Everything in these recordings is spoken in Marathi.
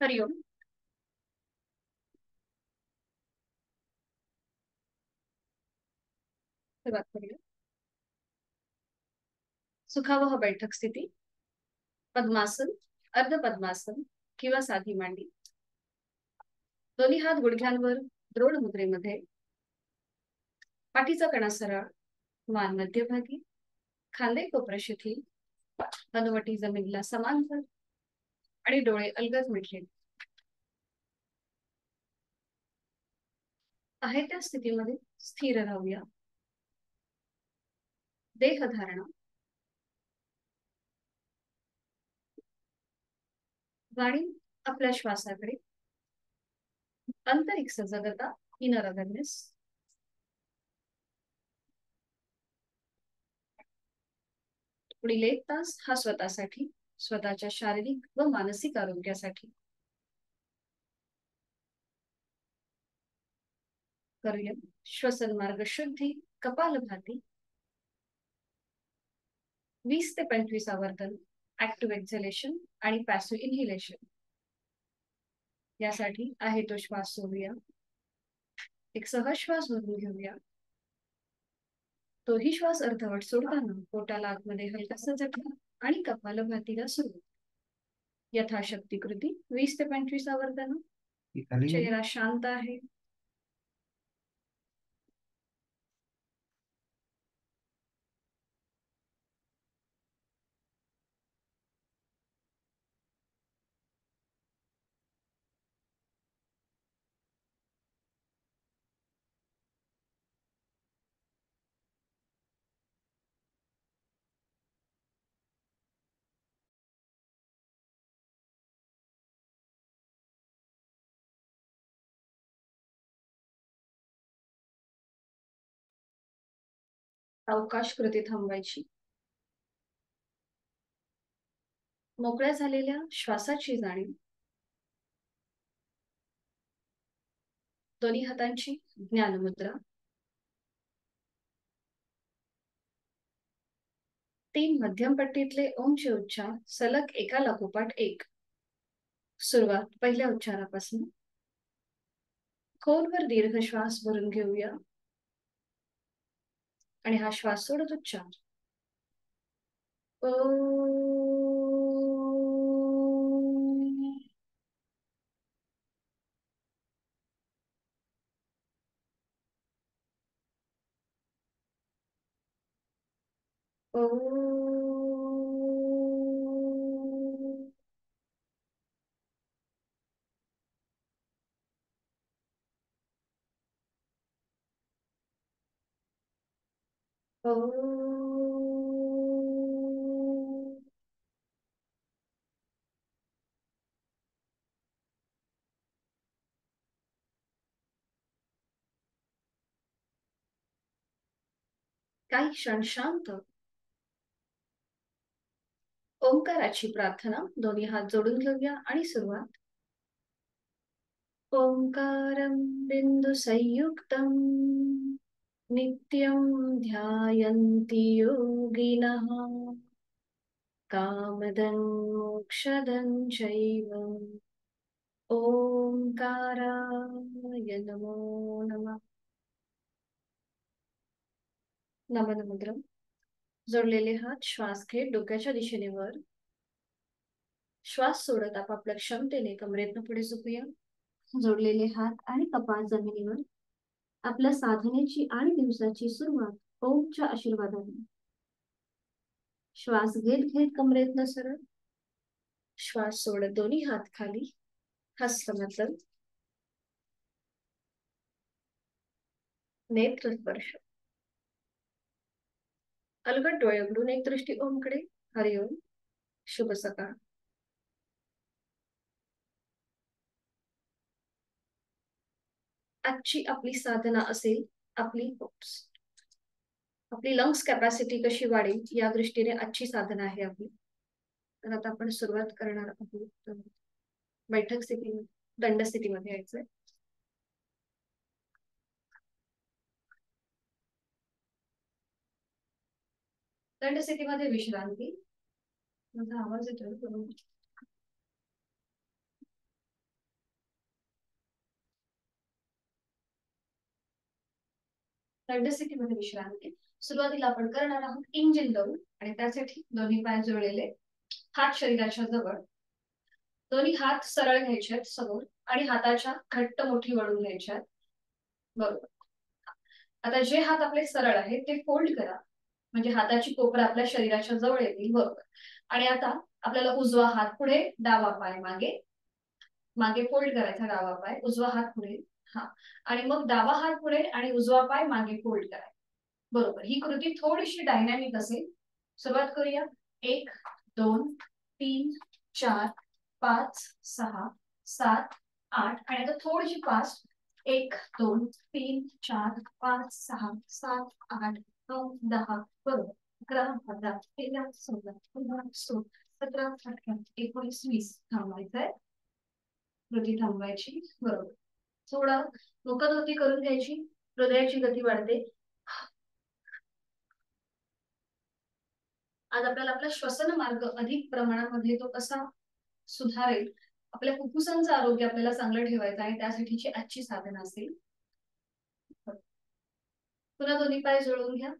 हरिओम. सुरुवात करूया. सुखावह बैठक स्थिती. पद्मासन, अर्ध पद्मासन किंवा साधी मांडी. दोन्ही हात गुडघ्यांवर द्रोण मुद्रेमध्ये. पाठीचा कणा सरळ, मान मध्यभागी, खांदे कोपरा शिथिल, हनुवटी जमिनीला समांतर आणि डोळे अलगद मिटले. आहे त्या स्थितीमध्ये स्थिर राहूया. देहधारणा. वाणी आपल्या श्वासाकडे. आंतरिक सजगता, इनर अवेअरनेस. पुढील 1 तास हा स्वतःसाठी, स्वतःच्या शारीरिक व मानसिक आरोग्यासाठी. करूया श्वसन मार्ग शुद्धी, कपालभाती. 20 ते 25 आवर्तन ऍक्टिव्ह एक्झलेशन आणि पॅसिव्ह इनहेलेशन. यासाठी आहे तो श्वास सोडूया. एक सहज श्वास भरून घेऊया. तोही श्वास अर्धवट सोडताना पोटाला आतमध्ये हलकासा झटका आणि कपालभातीला सुरू. यथाशक्ती कृती 20 ते 25 आवर्तन. चेहरा शांत आहे. अवकाश कृती थांबवायची. मोकळ्या झालेल्या श्वासाची जाणीव. दोन्ही हातांची ज्ञान मुद्रा. 3 मध्यम पट्टीतले ओमचे उच्चार सलग एका लागोपाठ एक. सुरुवात पहिल्या उच्चारापासून. खोलवर दीर्घ श्वास भरून घेऊया आणि हा श्वास सोडत उच्चार. काही क्षण शांत. ओंकाराची प्रार्थना. दोन्ही हात जोडून घेऊया आणि सुरुवात. ओंकारं बिंदु संयुक्तं नित्यं ध्यायन्ति योगिनः कामदं मोक्षदं चैव. ओंकाराय नमो नमः. नमन मुद्रा. जोडलेले हात श्वास घेत डोक्याच्या दिशेने वर. श्वास सोडत आपापल्या क्षमतेने कमरेतनं पुढे झुकूया. जोडलेले हात आणि कपाळ जमिनीवर. आपल्या साधनेची आणि दिवसाची सुरुवात ओमच्या आशीर्वादाने. श्वास घेत घेत कमरेतनं सरळ. श्वास सोडत दोन्ही हात खाली. हस्तमैथुन. नेत्र स्पर्श. अलगद डोळे उघडून एक दृष्टी ओमकडे. हरिओम. शुभ सकाळ. आजची आपली साधना असेल आपली लंग्स कॅपॅसिटी कशी वाढेल या दृष्टीने आजची साधना आहे आपली. तर आता आपण सुरुवात करणार आहोत. बैठक स्थिती, दंड स्थितीमध्ये यायचंय. दंड स्थितीमध्ये विश्रांती. माझा आवाज येतोय. दंडस्थितीमध्ये विश्रांती. सुरुवातीला आपण करणार आहोत इंजिन दौड आणि त्यासाठी दोन्ही पाय जुळलेले, हात शरीराच्या जवळ, दोन्ही हात सरळ घ्यायचे आहेत समोर आणि हाताच्या घट्ट मुठी वळून घ्यायच्या आहेत. बरोबर. आता जे हात आपले सरळ आहेत ते फोल्ड करा, म्हणजे हाताची कोपरा आपल्या शरीराच्या जवळ येतील. बरोबर. आणि आता आपल्याला उजवा हात पुढे, डावा पाय मागे, मागे फोल्ड करायचा डावा पाय, उजवा हात पुढे. हा. आणि मग डावा हात पुढे आणि उजवा पाय मागे फोल्ड करायचा. बरोबर. ही कृती थोडीशी डायनॅमिक असेल. सुरुवात करूया. 1 2 3 4 5 6 7 8 आणि आता थोडीशी फास्ट. 1 2 3 4 5 6 7 8 9 10. बरोबर. 11 12 13 14 15 16 17 18 19 20. थांबायचंय. कृती थांबवायची. बरोबर. थोडा मुखदोती करून घ्यायची. हृदयाची गती वाढते. आज आपल्याला आपला श्वसन मार्ग अधिक प्रमाणामध्ये तो कसा सुधारेल, आपल्या फुफ्फुसांचं आरोग्य आपल्याला चांगलं ठेवायचं आणि त्यासाठीची आजची साधना असेल. पुन्हा दोन्ही पाय जुळवून घ्या.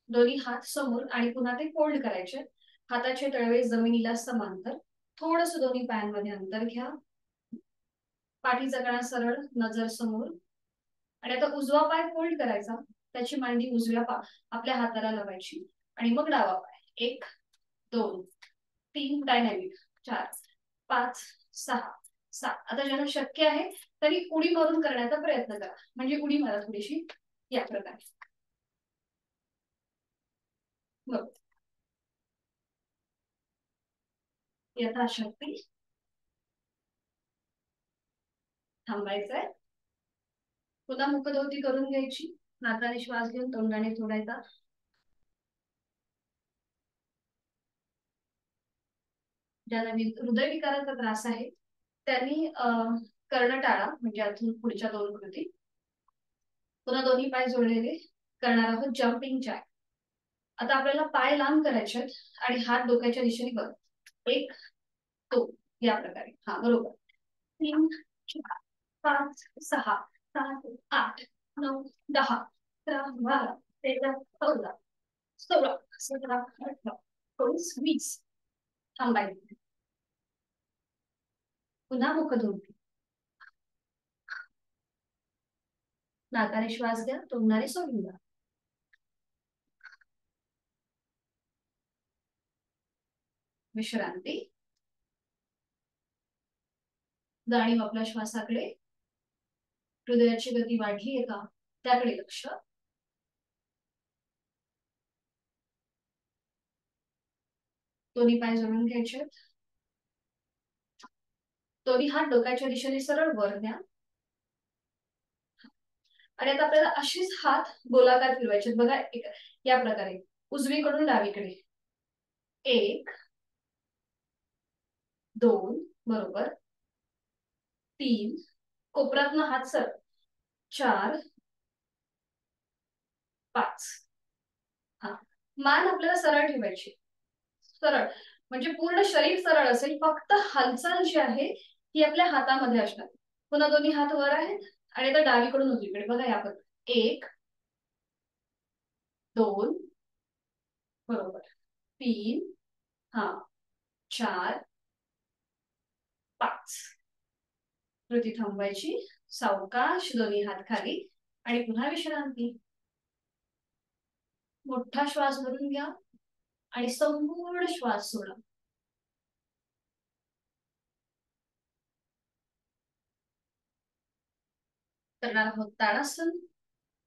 दोन्ही हात समोर आणि पुन्हा ते फोल्ड करायचे. हाताचे तळवे जमिनीला समांतर. थोडस दोन्ही पायांमध्ये अंतर घ्या. पाठीचा कणा सरळ, नजर समोर. आणि आता उजवा पाय फोल्ड करायचा, त्याची मांडी उजव्या आपल्या हाताला लावायची आणि मग डावा पाय. 1 2 3 डायनॅमिक. 4 5 6 7. आता ज्यांना शक्य आहे तरी उडी मारून करण्याचा प्रयत्न करा, म्हणजे उडी मारा थोडीशी या प्रकारे. यथाशक्ती थांबायचंय. पुन्हा मुखधोती करून घ्यायची. नाकाने श्वास घेऊन तोंडाने सोडायचा. ज्यांना हृदयविकाराचा त्रास आहे त्यांनी करणं टाळा, म्हणजे अजून पुढच्या 2 कृती. पुन्हा दोन्ही पाय जोडलेले करणार आहोत जम्पिंग जॅक. आता आपल्याला पाय लांब करायचे आणि हात डोक्याच्या दिशेने वर. 1 2 या प्रकारे. हा बरोबर. 3 4 5 6 7 8 9 10 11 12 13 14 16 17 18 19 20. थांबायचं. पुन्हा मुखधोती. नाकाने श्वास घ्या, तोंडाने सोडून द्या. विश्रांती. जाणीव आपल्या श्वासाकडे. हृदयाची गती वाढली आहे का त्याकडे लक्ष. दोन्ही पाय जोडून घ्यायचे. दोन्ही हात डोक्याच्या दिशेने सरळ वर द्या. आणि आता आपल्याला अशीच हात गोलाकार फिरवायचे. बघा या प्रकारे, उजवीकडून डावीकडे. 1 2 बरोबर. 3 कोपरातनं हात सरळ. 4 5. हा. मान आपल्याला सरळ ठेवायची. सरळ म्हणजे पूर्ण शरीर सरळ असेल, फक्त हालचाल जी आहे ती आपल्या हातामध्ये असणार. पुन्हा दोन्ही हात वर आहेत आणि आता डावीकडून उजवीकडे. बघा या पद्धतीने. 1 2 बरोबर. 3 हा 4 5. कृती थांबवायची. सावकाश दोन्ही हात खाली आणि पुन्हा विश्रांती. मोठा श्वास भरून घ्या आणि संपूर्ण श्वास सोडा. करणार आहोत ताडासन.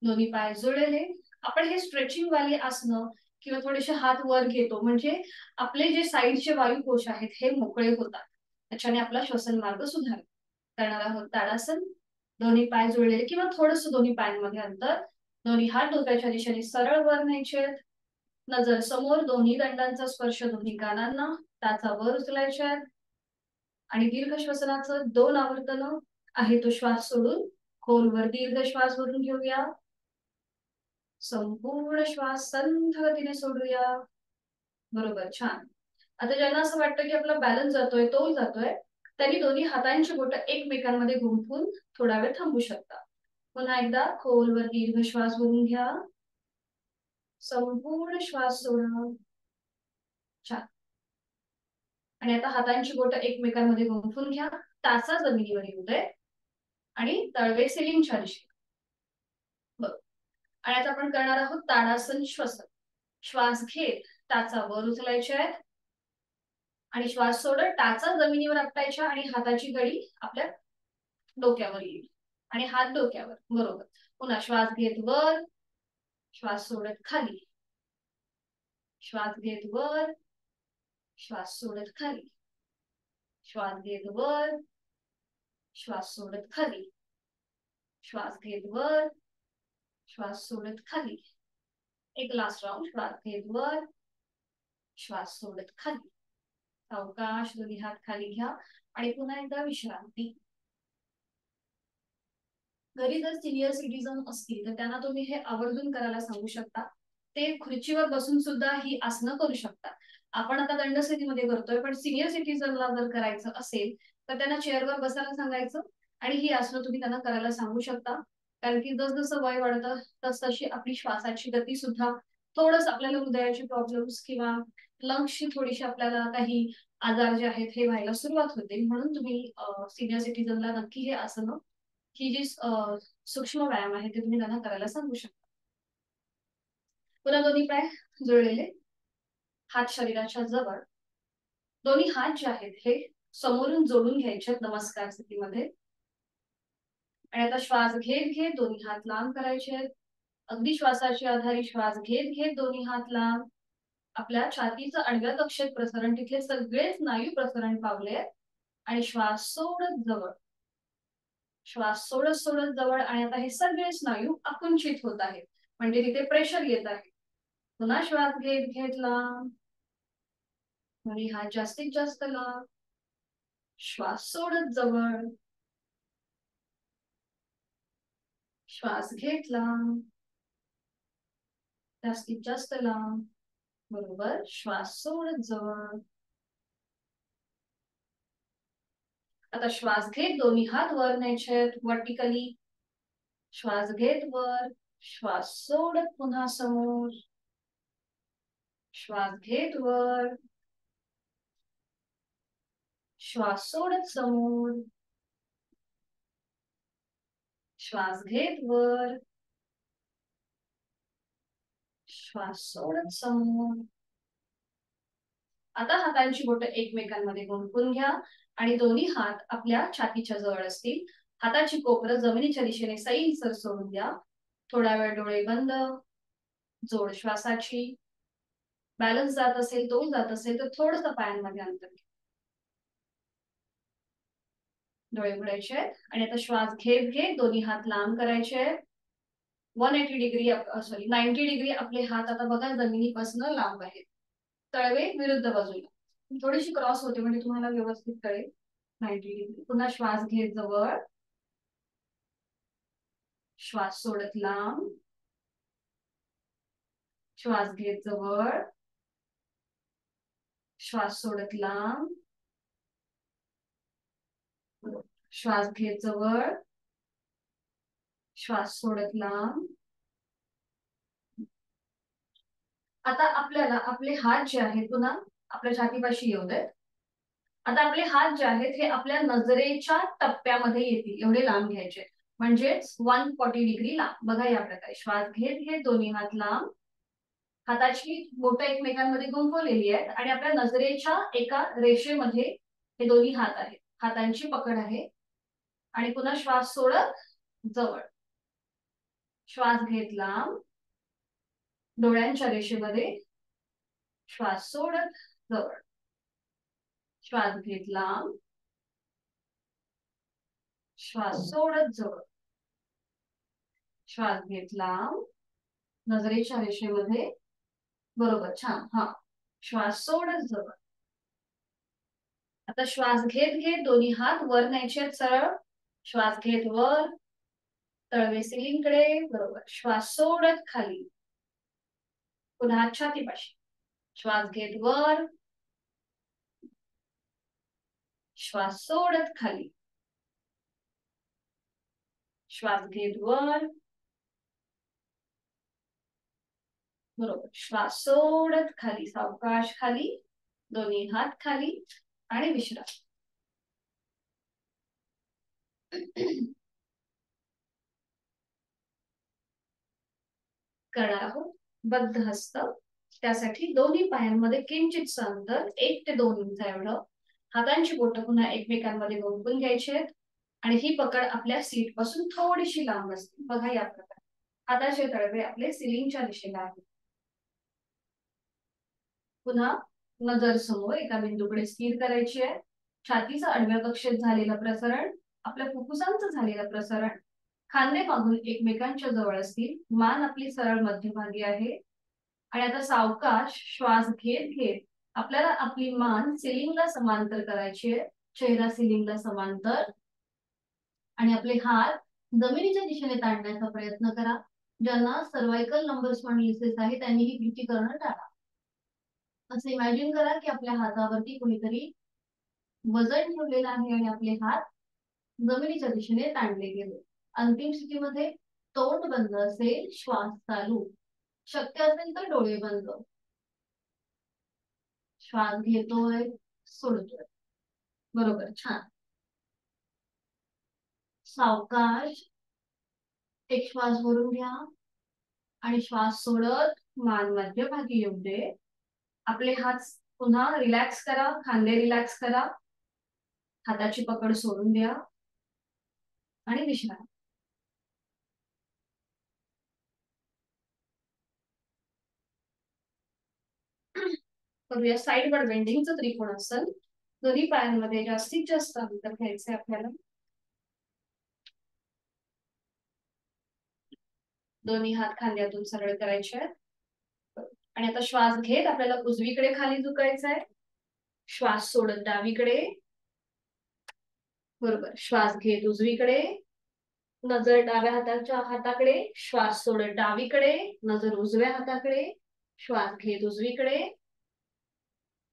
दोन्ही पाय जुळलेले. आपण हे स्ट्रेचिंग वाली आसनं किंवा थोडेसे हात वर घेतो, म्हणजे आपले जे साईडचे वायुकोश आहेत हे मोकळे होतात. त्याच्याने आपला श्वसन मार्ग सुधारेल. करणार आहोत ताडासन. दोन्ही पाय जुळलेले किंवा थोडस दोन्ही पायांमध्ये अंतर. दोन्ही हात डोक्याच्या दिशेने सरळ वर न्यायचे. नजर समोर. दोन्ही दंडांचा स्पर्श दोन्ही कानांना. टाचा वर उचलायच्या. आणि दीर्घ श्वसनाचं 2 आवर्तन आहे तो श्वास सोडून खोलवर दीर्घ श्वास भरून घेऊया. संपूर्ण श्वास संथ गतीने सोडूया. बरोबर. छान. आता ज्यांना असं वाटतं की आपला बॅलन्स जातोय, तोल जातोय, त्यांनी दोन्ही हातांची बोटं एकमेकांमध्ये गुंफून थोडा वेळ थांबू शकता. पुन्हा एकदा खोलवर दीर्घ श्वास भरून घ्या, संपूर्ण श्वास सोडा. छान. आणि आता हातांची बोटं एकमेकांमध्ये गुंफून घ्या, टाचा जमिनीवर येऊ दे आणि तळवे सिलिंगच्या दिशेने. बरोबर. आणि आता आपण करणार आहोत ताडासन श्वसन. श्वास घेत टाचा वर उचलायचे आहेत आणि श्वास सोडत टाचा जमिनीवर आपटायच्या आणि हाताची घडी आपल्या डोक्यावर येईल आणि हात डोक्यावर. बरोबर. पुन्हा श्वास घेत वर, श्वास सोडत खाली, श्वास घेत वर, श्वास सोडत खाली, श्वास घेत वर, श्वास सोडत खाली, श्वास घेत वर, श्वास सोडत खाली. एक लास्ट राउंड. श्वास घेत वर, श्वास सोडत खाली. सावकाश दोन्ही हात खाली घ्या आणि पुन्हा एकदा विश्रांती. घरी जर सिनियर सिटीजन असतील तर त्यांना तुम्ही हे आवर्जून करायला सांगू शकता. ते खुर्चीवर बसून सुद्धा ही आसनं करू शकतात. आपण आता दंडस्थितीमध्ये करतोय, पण सिनियर सिटीजनला जर करायचं असेल तर त्यांना चेअरवर बसायला सांगायचं आणि ही आसनं तुम्ही त्यांना करायला सांगू शकता. कारण की जसजसं वय वाढतं तसतशी आपली श्वासाची गती सुद्धा थोडंसं आपल्याला हृदयाचे प्रॉब्लेम्स किंवा लंग्सची थोडीशी आपल्याला काही आजार जे आहेत हे व्हायला सुरुवात होते. म्हणून तुम्ही सिनियर सिटीजनला नक्की हे आसनं, ही जी सूक्ष्म व्यायाम आहे ते तुम्ही त्यांना करायला सांगू शकता. पुन्हा दोन्ही पाय जुळलेले, हात शरीराच्या जवळ. दोन्ही हात जे आहेत हे समोरून जोडून घ्यायचे नमस्कार स्थितीमध्ये. आणि आता श्वास घेत घेत दोन्ही हात लांब करायचे आहेत. अगदी श्वासाची आधारी श्वास घेत घेत दोन्ही हात लांब. आपल्या छातीचं आडव्या कक्षेत प्रसरण, तिथले सगळे स्नायू प्रसरण पावले आणि श्वास सोडत जवळ, श्वास सोडत सोडत जवळ. आणि आता हे सगळे स्नायू आकुंचित होत आहेत, म्हणजे तिथे प्रेशर येत आहे. पुन्हा श्वास घेत घेत लांब आणि हात जास्तीत जास्त लांब. श्वास सोडत जवळ, श्वास घेत लांब, जास्तीत जास्त लांब. बरोबर. श्वास सोडत जवळ. आता श्वास घेत दोन्ही हात वर न्यायचे वर्टिकली. श्वास घेत वर, श्वास सोडत पुन्हा समोर, श्वास घेत वर, श्वास सोडत समोर, श्वास घेत वर, श्वास सोडत समोर. आता हातांची बोटं एकमेकांमध्ये गुंफून घ्या आणि दोन्ही हात आपल्या छातीच्या जवळ असतील. हाताची कोपरं जमिनीच्या दिशेने सैलसर सोडून द्या. थोडा वेळ डोळे बंद. जोड श्वासाची. बॅलन्स जात असेल, तोल जात असेल तर थोडंसं पायांमध्ये अंतर घ्या. डोळे उघडायचे आणि आता श्वास घेत घेत दोन्ही हात लांब करायचे. 180 डिग्री, सॉरी 90 डिग्री आपले हात आता बघा जमिनीपासून लांब आहेत. तळवे विरुद्ध बाजूला, थोडीशी क्रॉस होते म्हणजे तुम्हाला व्यवस्थित कळेल. 90 डिग्री. पुन्हा श्वास घेत जवळ, श्वास सोडत लांब, श्वास घेत जवळ, श्वास सोडत लांब, श्वास घेत जवळ, श्वास सोडत लांब. आता आपल्याला आपले हात जे आहेत पुन्हा आपल्या छातीपाशी येऊ देत. आता आपले हात जे आहेत हे आपल्या नजरेच्या टप्प्यामध्ये येतील एवढे लांब घ्यायचे, म्हणजेच 140 डिग्री लांब. बघा या प्रकारे श्वास घेत घेत दोन्ही हात लांब, हाताची बोटं एकमेकांमध्ये गुंफवलेली आहेत आणि आपल्या नजरेच्या एका रेषेमध्ये हे दोन्ही हात आहेत. हातांची पकड आहे. आणि पुन्हा श्वास सोडत जवळ, श्वास घेत लांब, डोळ्यांच्या रेषेमध्ये, श्वास सोडत जवळ, श्वास घेत लांब, श्वास सोडत जवळ, श्वास घेत लांब, नजरेच्या रेषेमध्ये. बरोबर. छान. हा. श्वास सोडत जवळ. आता श्वास घेत घेत दोन्ही हात वर न्यायचे सरळ. श्वास घेत वर, तळवे सिलिंगकडे. बरोबर. श्वास सोडत खाली, पुन्हा छातीपाशी. श्वास घेत वर, श्वास सोडत खाली, श्वास घेत वर, बरोबर. श्वास सोडत खाली, सावकाश खाली, दोन्ही हात खाली आणि विश्राम. करणार आहोत बद्ध हस्त. त्यासाठी दोन्ही पायांमध्ये किंचित अंतर 1 ते 2 इंच एवढं. हातांची बोटं पुन्हा एकमेकांमध्ये गुंफून घ्यायची आहेत आणि ही पकड आपल्या सीट पासून थोडीशी लांब असते. बघा या प्रकारे हाताचे तळवे आपले सिलिंगच्या दिशेला आहेत. पुन्हा नजर समोर एका बिंदूकडे स्थिर करायची आहे. छातीचं आडव्या कक्षेत झालेलं प्रसरण, आपल्या फुफ्फुसांचं झालेलं प्रसरण, खांदे मागून एकमेकांच्या जवळ असतील, मान आपली सरळ मध्यभागी आहे. आणि आता सावकाश श्वास घेत घेत आपल्याला आपली मान सिलिंगला समांतर करायची आहे, चेहरा सिलिंगला समांतर, आणि आपले हात जमिनीच्या दिशेने ताणण्याचा प्रयत्न करा. ज्यांना सर्वायकल नंबर स्पॉन्डिलोसिस आहे त्यांनी ही कृती करणं टाळा. असं इमॅजिन करा की आपल्या हातावरती कोणीतरी वजन ठेवलेलं आहे आणि आपले हात जमिनीच्या दिशेने ताणले गेले. अंतिम स्थितीमध्ये तोंड बंद असेल, श्वास चालू, शक्य असेल तर डोळे बंद. श्वास घेतोय, सोडतोय, बरोबर, छान. सावकाश एक श्वास भरून घ्या आणि श्वास सोडत मान मध्यभागी येऊ दे. आपले हात पुन्हा रिलॅक्स करा, खांदे रिलॅक्स करा, हाताची पकड सोडून द्या आणि विश्राम. करूया साइडवर बेंडिंगचं त्रिकोणासन. दोन्ही पायांमध्ये जास्तीत जास्त अंतर घ्यायचंय आपल्याला. दोन्ही हात खांद्यातून सरळ करायचे आहेत. आणि आता श्वास घेत आपल्याला उजवीकडे खाली झुकायचं आहे. श्वास सोडत डावीकडे, बरोबर. श्वास घेत उजवीकडे, नजर डाव्या हाताकडे, श्वास सोडत डावीकडे, नजर उजव्या हाताकडे, श्वास घेत उजवीकडे,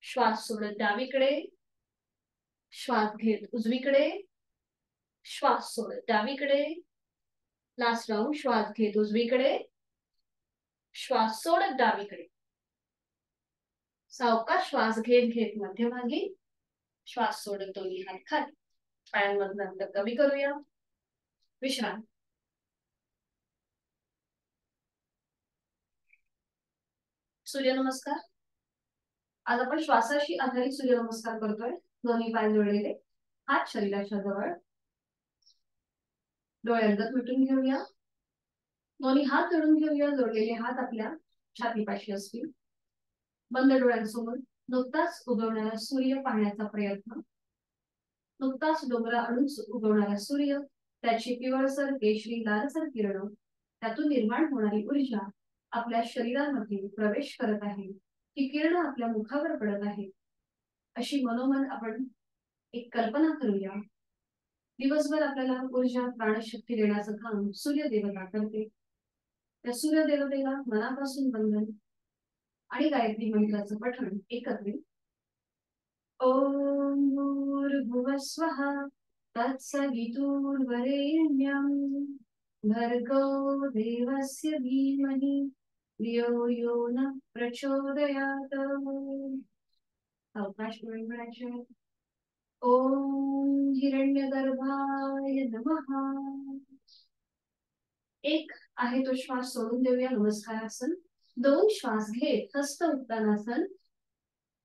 श्वास सोडत डावीकडे, श्वास घेत उजवीकडे, श्वास सोडत डावीकडे. Last round. श्वास घेत उजवीकडे, श्वास सोडत डावीकडे. सावकाश श्वास घेत घेत मध्यभागी, श्वास सोडत दोन्ही हात खाली. पायांमधलं अंतर कमी करूया. विश्राम. सूर्यनमस्कार. आज आपण श्वासाशी आधारित सूर्यनमस्कार करतोय. दोन्ही पाय जोडलेले, हात शरीराच्या जवळ, डोळे अलगद मिटून घेऊया. दोन्ही हात जोडून घेऊया. जोडलेले हात आपल्या छातीपाशी असतील. बंद डोळ्यांसमोर नुकताच उगवणारा सूर्य पाहण्याचा प्रयत्न. नुकताच डोंगराआडून उगवणारा सूर्य, त्याची पिवळसर केशरी लालसर किरण, त्यातून निर्माण होणारी ऊर्जा आपल्या शरीरामध्ये प्रवेश करत आहे. ही किरण आपल्या मुखावर पडत आहे, अशी मनोमन आपण एक कल्पना करूया. दिवसभर आपल्याला ऊर्जा प्राणशक्ती देण्याचं काम सूर्यदेवता करते. त्या सूर्यदेवतेला मनापासून वंदन आणि गायत्री मंत्राचं पठण एकत्रित. ओम भूर्भुवः स्वः तत्सवितुर्वरेण्यं भर्गो देवस्य धीमहि धियो यो नः प्रचोदयात्. सावकाश डोळे उघडायचे. ओम हिरण्यगर्भाय नमः. एक आहे तो श्वास सोडून देऊया, नमस्कारासन. 2 श्वास घेत हस्त उत्तानासन.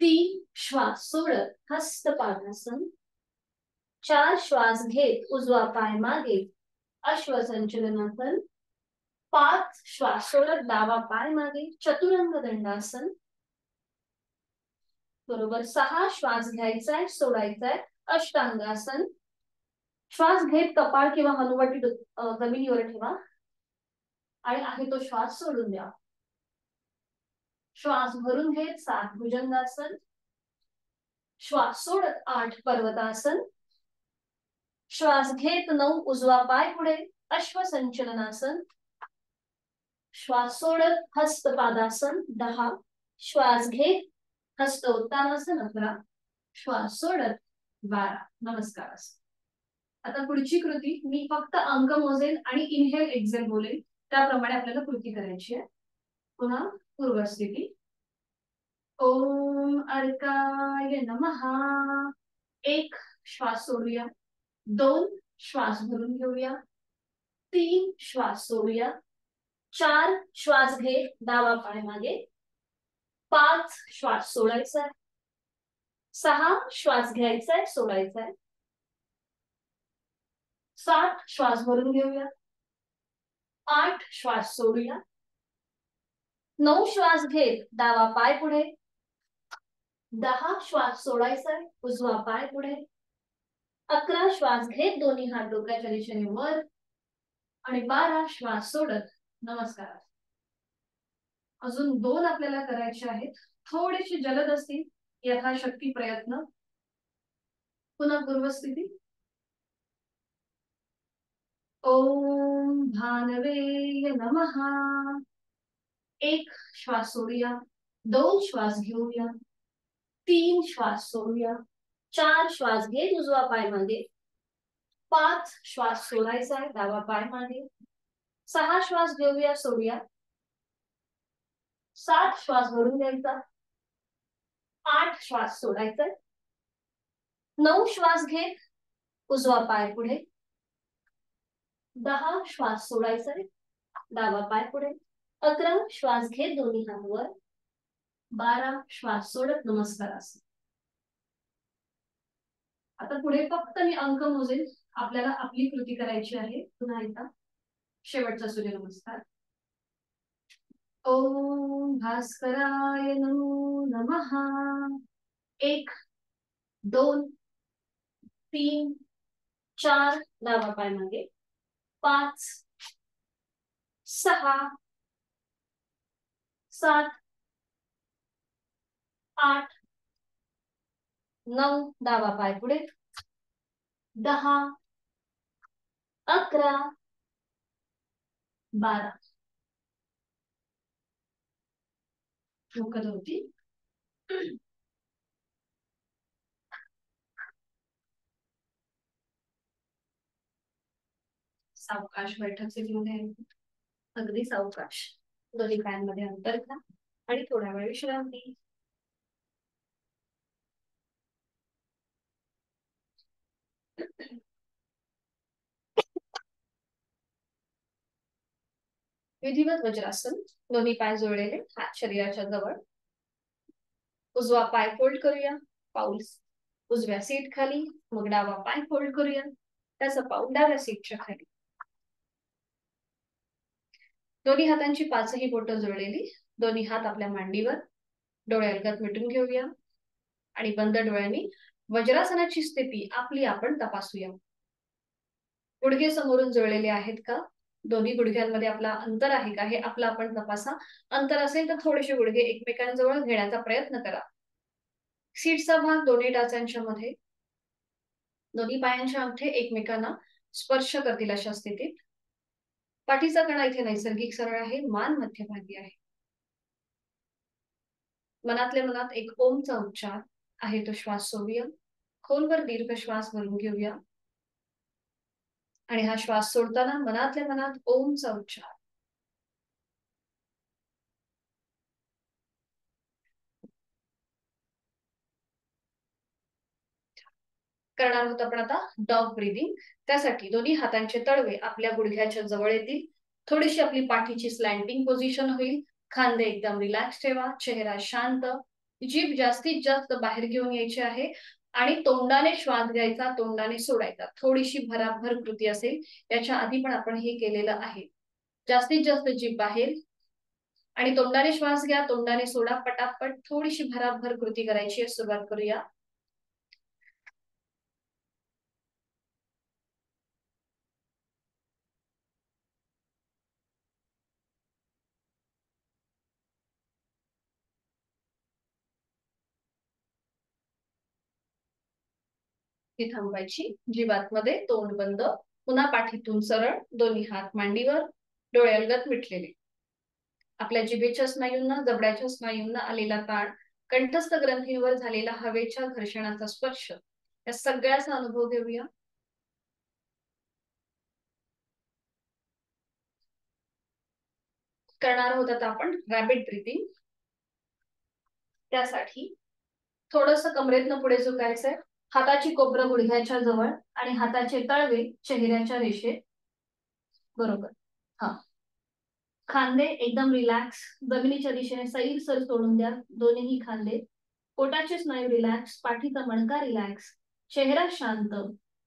3 श्वास सोडत हस्त पादासन. 4 श्वास घेत उजवा पाय मागे, अश्वसंचलनासन. 5 श्वास सोडत डावा पाय मागे, चतुरंग दंडासन. बरोबर. 6 श्वास घ्यायचाय, सोडायचाय, अष्टांगासन. श्वास घेत कपाळ किंवा हनुवटी जमिनीवर ठेवा आणि आहे तो श्वास सोडून द्या. श्वास भरून घेत 7 भुजंगासन. श्वास सोडत 8 पर्वतासन. श्वास घेत 9 उजवा पाय पुढे, अश्वसंचलनासन. श्वास सोडत हस्तपादासन 10. श्वास घेत हस्त उत्तानासन 11. श्वास सोडत 12. नमस्कार. आता पुढची कृती मी फक्त अंक मोजेल आणि इनहेल एक्झेल बोलेल, त्याप्रमाणे आपल्याला कृती करायची आहे. पुन्हा पूर्वस्थिती. ओम अर्काय नमः. एक श्वास सोडूया, 2 श्वास भरून घेऊया, 3 श्वास सोडूया, 4 श्वास घे, डावा पाय मागे, 5 श्वास सोडायचा, 6 श्वास घ्यायचा, सोडायचा, 7 श्वास भरून घेऊया, 8 श्वास सोडूया, 9 श्वास घेत डावा पाय पुढे, 10 श्वास सोडायचा, उजवा पाय पुढे, 11 श्वास घेत दोन्ही हात डोक्याच्या दिशेने वर आणि 12 श्वास सोडत नमस्कार. अजून 2 आपल्याला करायचे आहेत, थोडेसे जलद असतील, यथाशक्ती प्रयत्न. पुन्हा पूर्वस्थिती. ओम भानवे नमः. एक श्वास सोडूया, 2 श्वास घेऊया, 3 श्वास सोडूया, 4 श्वास घे, उजवा पाय मागे, 5 श्वास सोडायचा, डावा पाय मागे, 6 श्वास घेऊया, सोडूया, 7 श्वास भरून घ्यायचा, 8 श्वास सोडायचा, 9 श्वास घेत उजवा पाय पुढे, 10 श्वास सोडायचा, डावा पाय पुढे, 11 श्वास घेत दोन्ही हात वर, 12 श्वास सोडत नमस्कार आसन. आता पुढे फक्त मी अंक मोजेल, आपल्याला आपली कृती करायची आहे. पुन्हा एकदा शेवटचा सूर्यनमस्कार. ओम भास्कराय नमो नमः. 1 2 3 4 डावा पाय मागे, 5 6 7 8 9 डावा पाय पुढे, 10 11 12 डोकं होती. सावकाश बैठक स्थितीमध्ये अगदी सावकाश. दोन्ही पायांमध्ये अंतर घ्या आणि थोडा वेळ विश्रांती. विधिवत वज्रासन. दोन्ही पाय जोडलेले, हात शरीराच्या जवळ, उजवा पाय फोल्ड करूया, पाऊल उजव्या सीट खाली, मग डावा पाय फोल्ड करूया, त्याचा पाऊल डाव्या सीटच्या खाली. दोन्ही हातांची पाचही बोटं जोडलेली, दोन्ही हात आपल्या मांडीवर, डोळे अलगद मिटून घेऊया आणि बंद डोळ्यांनी वज्रासनाची स्थिती आपली आपण तपासूया. गुडघे समोरून जोडलेले आहेत का, दोन्ही गुडघ्यांमध्ये आपला अंतर आहे का हे आपलं आपण तपासा. अंतर असेल तर थोडेसे गुडघे एकमेकांजवळ घेण्याचा प्रयत्न करा. सीटचा भाग दोन्ही टाचांच्या मध्ये, दोन्ही पायांच्या अंगठे एकमेकांना स्पर्श करतील अशा स्थितीत. पाठीचा कणा इथे नैसर्गिक सरळ आहे, मान मध्यभागी आहे. मनातल्या मनात एक ओमचा उच्चार आहे तो श्वास सोडूया, खोलवर दीर्घ श्वास भरून घेऊया आणि हा श्वास सोडताना मनातल्या मनात ओमचा उच्चार. करणार आहोत आपण आता डॉग ब्रीदिंग. त्यासाठी दोन्ही हातांचे तळवे आपल्या गुडघ्याच्या जवळ येतील, थोडीशी आपली पाठीची स्लँटिंग पोझिशन होईल, खांदे एकदम रिलॅक्स ठेवा, चेहरा शांत, जीभ जास्तीत जास्त बाहेर घेऊन यायची आहे आणि तोंडाने श्वास घ्यायचा, तोंडाने सोडायचा. थोडीशी भराभर कृती असेल, याच्या आधी पण आपण हे केलेलं आहे. जास्तीत जास्त जीभ बाहेर आणि तोंडाने श्वास घ्या, तोंडाने सोडा, पटापट थोडीशी भराभर कृती करायची आहे. सुरुवात करूया. ती थांबवायची. जीभ आतमध्ये, तोंड बंद, पुन्हा पाठीतून सरळ, दोन्ही हात मांडीवर, डोळे अलगद मिटलेले. आपल्या जिभेच्या स्नायूंना, जबड्याच्या स्नायूंना आलेला ताण, कंठस्थ ग्रंथींवर झालेला हवेच्या घर्षणाचा स्पर्श, या सगळ्याचा अनुभव घेऊया. करणार आहोत आता आपण रॅपिड ब्रीथिंग. त्यासाठी थोडस कमरेतनं पुढे झुकायचंय. हाताची कोपरं गुडघ्याच्या जवळ आणि हाताचे तळवे चेहऱ्याच्या रेषेत. बरोबर. हा. खांदे एकदम रिलॅक्स, जमिनीच्या दिशेने सैलसर सोडून द्या दोन्ही खांदे. पोटाचे स्नायू रिलॅक्स, पाठीचा मणका रिलॅक्स, चेहरा शांत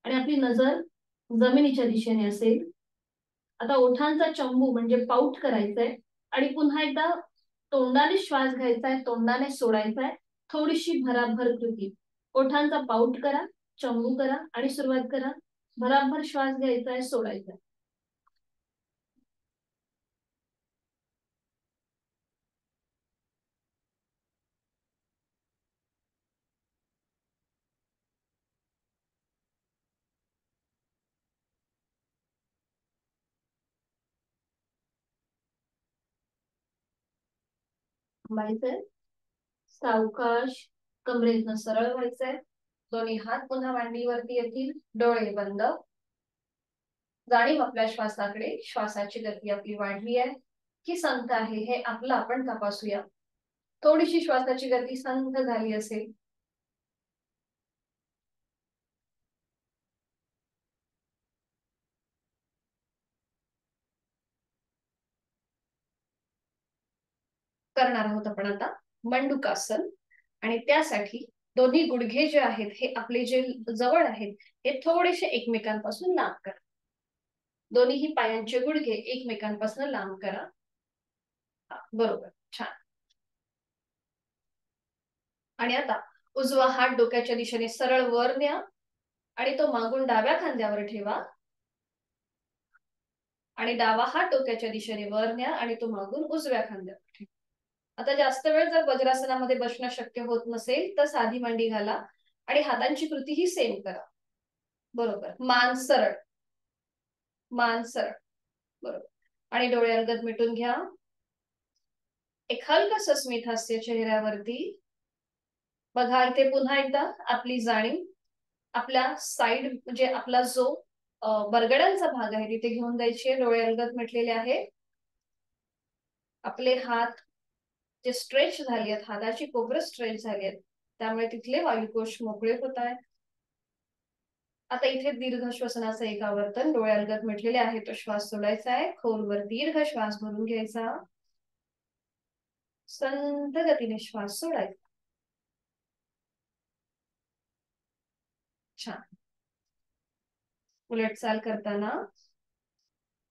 आणि आपली नजर जमिनीच्या दिशेने असेल. आता ओठांचा चंबू म्हणजे पाऊट करायचंय आणि पुन्हा एकदा तोंडाने श्वास घ्यायचाय, तोंडाने सोडायचाय. थोडीशी भराभर कृती. ओठांचा पाऊट करा, चंबू करा आणि सुरुवात करा. भराभर श्वास घ्यायचाय, सोडायचा. थांबायचंय. सावकाश कमरेतनं सरळ व्हायचंय. दोन्ही हात पुन्हा मांडीवरती येतील, डोळे बंद. जाणीव आपल्या श्वासाकडे. श्वासाची गती आपली वाढली आहे की संथ आहे हे आपलं आपण तपासूया. थोडीशी श्वासाची गती संथ झाली असेल करणार आहोत आपण आता मंडूकासन. आणि त्यासाठी दोन्ही गुडघे जे आहेत हे आपले जे जवळ आहेत हे थोडेसे एकमेकांपासून लांब करा. दोन्ही पायांचे गुडघे एकमेकांपासून लांब करा. बरोबर, छान. आणि आता उजवा हात डोक्याच्या दिशेने सरळ वर न्या आणि तो मागून डाव्या खांद्यावर ठेवा. आणि डावा हात डोक्याच्या दिशेने वर न्या आणि तो मागून उजव्या खांद्यावर ठेवा. आता जास्त वेळ जर वज्रासनामध्ये बसणं शक्य होत नसेल तर साधी मांडी घाला आणि हातांची कृती ही सेम करा. बरोबर. मान सरळ, मान सरळ. बरोबर. आणि डोळे अलगद मिटून घ्या. एक हलकसं स्मित हास्य चेहऱ्यावरती. बघा इथे पुन्हा एकदा आपली जाणीव आपल्या साइड म्हणजे आपला जो बरगड्यांचा भाग आहे तिथे घेऊन जायची. डोळे अलगद मिटलेले आहे. आपले हात जे स्ट्रेच झाली आहेत, हाताची कोपरं स्ट्रेच झाली आहेत, त्यामुळे तिथले वायुकोश मोकळे होत आहेत. आता इथे दीर्घ श्वसनाचं एक आवर्तन. डोळे अलगद मिटलेले आहे, तो श्वास सोडायचा आहे. खोलवर दीर्घ श्वास भरून घ्यायचा, संथ गतीने श्वास सोडायचा. छान. उलट चाल करताना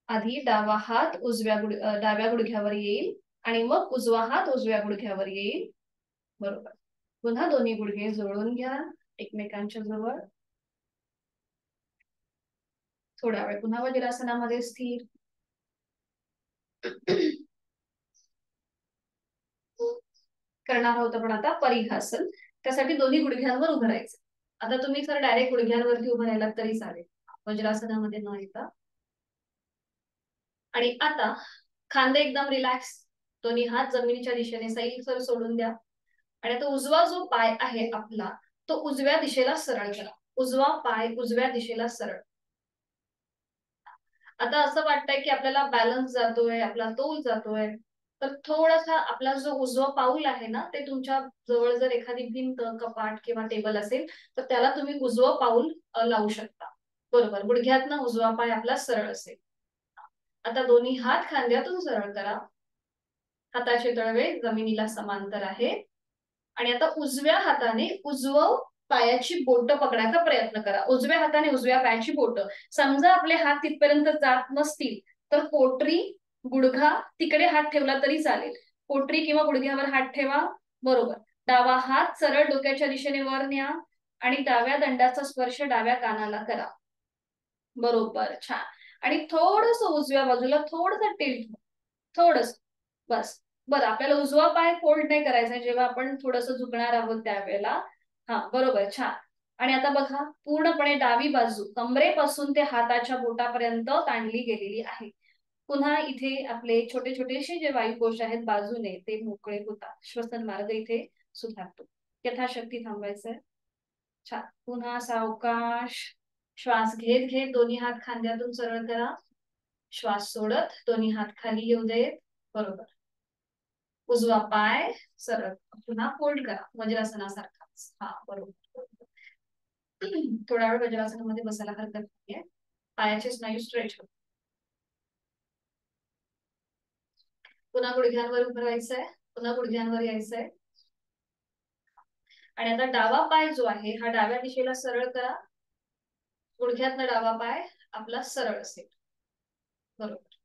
आधी डावा हात डाव्या गुडघ्यावर येईल आणि मग उजवा हात उजव्या गुडघ्यावर येईल. बरोबर. पुन्हा दोन्ही गुडघे जोडून घ्या एकमेकांच्या जवळ. थोडा वेळ पुन्हा वज्रासनामध्ये स्थिर. करणार आहोत आपण आता परिघासन. त्यासाठी दोन्ही गुडघ्यांवर उभं राहायचं. आता तुम्ही जर डायरेक्ट गुडघ्यांवरती उभं राहिलात तरी चालेल, वज्रासनामध्ये न येता. आणि आता खांदे एकदम रिलॅक्स, दोन्ही हात जमिनीच्या दिशेने सैलसर सोडून द्या. आणि आता उजवा जो पाय आहे आपला तो उजव्या दिशेला सरळ करा. उजवा पाय उजव्या दिशेला सरळ. आता असं वाटतंय की आपल्याला बॅलन्स जातोय, आपला तोल जातोय, तर थोडासा आपला जो उजवा पाऊल आहे ना ते तुमच्या जवळ जर एखादी भिंत, कपाट किंवा टेबल असेल तर त्याला तुम्ही उजवं पाऊल लावू शकता. बरोबर. गुडघ्यातनं उजवा पाय आपला सरळ असेल. आता दोन्ही हात खांद्यातून सरळ करा. हाताचे तळवे जमिनीला समांतर आहे. आणि आता उजव्या हाताने उजवं पायाची बोट पकडायचा प्रयत्न करा. उजव्या हाताने उजव्या पायाची बोट. समजा आपले हात तिथपर्यंत जात नसतील तर पोटरी, गुडघा तिकडे हात ठेवला तरी चालेल. पोटरी किंवा गुडघ्यावर हात ठेवा. बरोबर. डावा हात सरळ डोक्याच्या दिशेने वर न्या आणि डाव्या दंडाचा स्पर्श डाव्या कानाला करा. बरोबर, छान. आणि थोडस उजव्या बाजूला थोडस टिल्ट, थोडस, बस. बरं. आपल्याला उजवा पाय फोल्ड नाही करायचा जेव्हा आपण थोडस झुकणार आहोत त्यावेळेला. हा, बरोबर, छान. आणि आता बघा पूर्णपणे डावी बाजू कमरेपासून ते हाताच्या बोटापर्यंत ताणली गेलेली आहे. पुन्हा इथे आपले छोटे छोटेसे जे वायुकोश आहेत बाजूने ते मोकळे होतात. श्वसन मार्ग इथे सुधारतो. यथाशक्ती थांबायचंय. छान. पुन्हा सावकाश श्वास घेत घेत दोन्ही हात खांद्यातून सरळ करा. श्वास सोडत दोन्ही हात खाली येऊ देत. बरोबर. उजवा पाय सरळ, पुन्हा फोल्ड करा वज्रासनासारखाच. हा बरोबर. थोडा वेळ वज्रासनामध्ये बसायला हरकत नाहीये. पायाचे स्नायू स्ट्रेच होतात. पुन्हा गुडघ्यांवर उभं राहायचंय, पुन्हा गुडघ्यांवर यायचंय. आणि आता डावा पाय जो आहे हा डाव्या दिशेला सरळ करा. गुडघ्यातनं डावा पाय आपला सरळ असेल. बरोबर.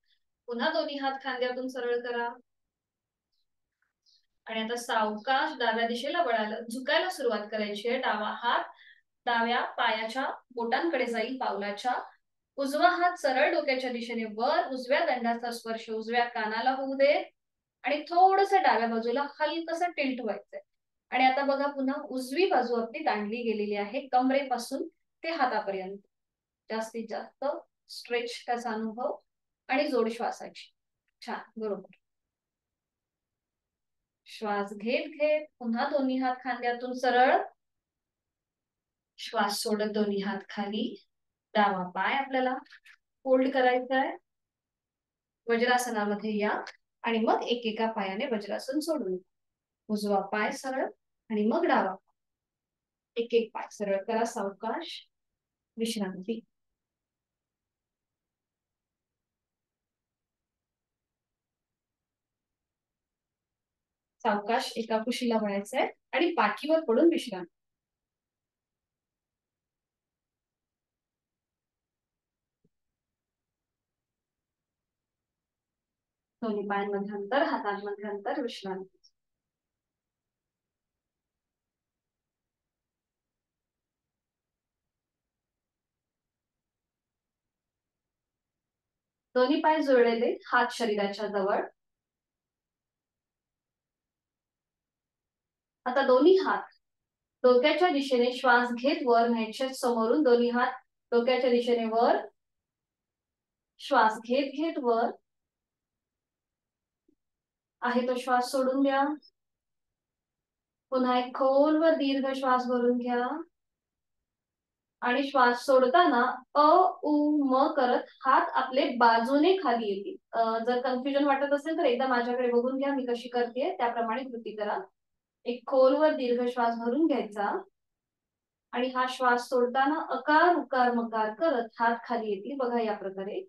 पुन्हा दोन्ही हात खांद्यातून सरळ करा. आणि आता सावकाश डाव्या दिशेला वळायला झुकायला सुरुवात करायची आहे. डावा हात डाव्या पायाच्या बोटांकडे जाईल पावलाच्या. उजवा हात सरळ डोक्याच्या दिशेने वर, उजव्या दंडाचा स्पर्श उजव्या कानाला होऊ दे. आणि थोडस डाव्या बाजूला हलकसं टिल्ट व्हायचंय. आणि आता बघा पुन्हा उजवी बाजू आपली दांडली गेलेली आहे कमरेपासून ते हातापर्यंत. जास्तीत जास्त स्ट्रेच त्याचा अनुभव आणि जोड श्वासाची. छान, बरोबर. श्वास घेत घेत पुन्हा दोन्ही हात खांद्यातून सरळ. श्वास सोडत दोन्ही हात खाली. डावा पाय आपल्याला फोल्ड करायचा आहे. वज्रासनामध्ये या आणि मग एकेका पायाने वज्रासन सोडून. उजवा पाय सरळ आणि मग डावा. एक एक पाय सरळ करा सावकाश. विश्रांती. सावकाश एका कुशीला वळायचंय आणि पाठीवर पडून विश्रांती. दोन्ही पायांमध्ये अंतर, हातांमध्ये अंतर, विश्रांती. दोन्ही पाय जुळलेले, हात शरीराच्या जवळ. आता दोन्ही हात डोक्याच्या दिशेने श्वास घेत वर न्यायचे. समोरून दोन्ही हात डोक्याच्या दिशेने वर. श्वास घेत घेत वर. आहे तो श्वास सोडून द्या. पुन्हा एक खोलवर दीर्घ श्वास भरून घ्या. आणि श्वास सोडताना अ उ म करत हात आपले बाजूने खाली येतील. जर कन्फ्युजन वाटत असेल तर एकदा माझ्याकडे बघून घ्या, मी कशी करते त्याप्रमाणे कृती करा. एक खोलवर दीर्घ श्वास भरून घ्यायचा. आणि हा श्वास सोडताना अकार उकार मकार करत हात खाली येतील. बघा या प्रकारे.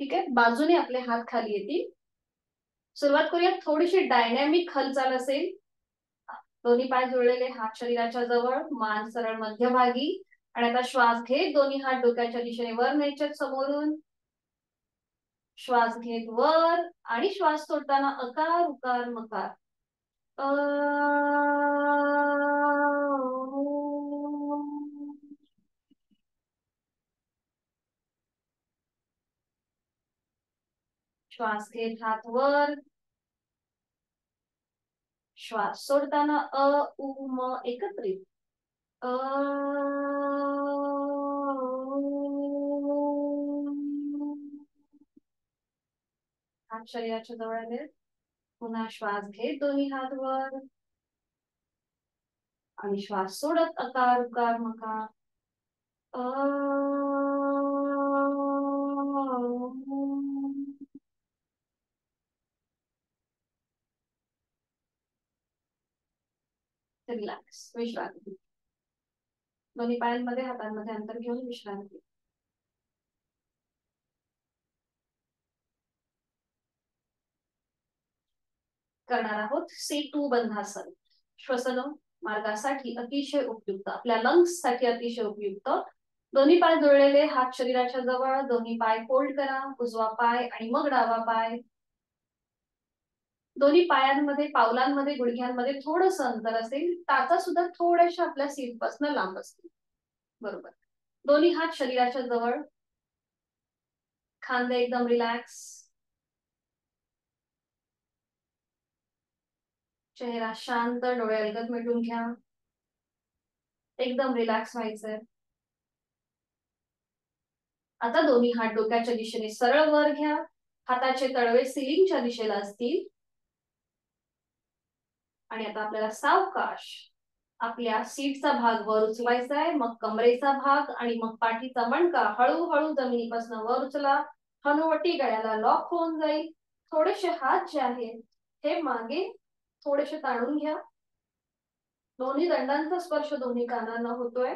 ठीक आहे, बाजूने आपले हात खाली येतील. सुरुवात करूया. थोडीशी डायनॅमिक हालचाल असेल. दोन्ही पाय जुळलेले, हात शरीराच्या जवळ, मान सरळ मध्यभागी. आणि आता श्वास घेत दोन्ही हात डोक्याच्या दिशेने वर न्यायचे समोरून. श्वास घेत वर आणि श्वास सोडताना अकार उकार मकार. श्वास घेत हात वर. श्वास सोडताना अ उ म एकत्रित. हात शरीराच्या जवळ आले. पुन्हा श्वास घेत दोन्ही हात वर आणि श्वास सोडत अकार उकार मकार. रिलॅक्स, विश्रांती. दोन्ही पायांमध्ये हातांमध्ये अंतर घेऊन विश्रांती. करणार आहोत C2 बंधासन. श्वसन मार्गासाठी अतिशय उपयुक्त, आपल्या लंग्स साठी अतिशय उपयुक्त. दोन्ही पाय जुळलेले, हात शरीराच्या जवळ. दोन्ही पाय फोल्ड करा. उजवा पाय आणि मग डावा पाय. दोन्ही पायांमध्ये पावलांमध्ये गुडघ्यांमध्ये थोडंसं अंतर असेल. टाचा सुद्धा थोड्याशा आपल्या सीट पासून लांब असतील. बरोबर. दोन्ही हात शरीराच्या जवळ. खांदे एकदम रिलॅक्स. चेहरा शांत, डोळे अलगद मिटून घ्या. एकदम रिलॅक्स व्हायचंय. आता दोन्ही हात डोक्याच्या दिशेने सरळ वर घ्या. हाताचे तळवे सिलिंगच्या दिशेला असतील. आणि आता आपल्याला सावकाश आपल्या सीटचा भाग वर उचलायचा आहे, मग कमरेचा भाग आणि मग पाठीचा मणका हळूहळू जमिनीपासून वर उचला. हनुवटी गळ्याला लॉक होऊन जाईल. थोडेसे हात जे आहेत हे मागे थोडेसे ताणून घ्या. दोन्ही दंडांचा स्पर्श दोन्ही कानांना होतोय.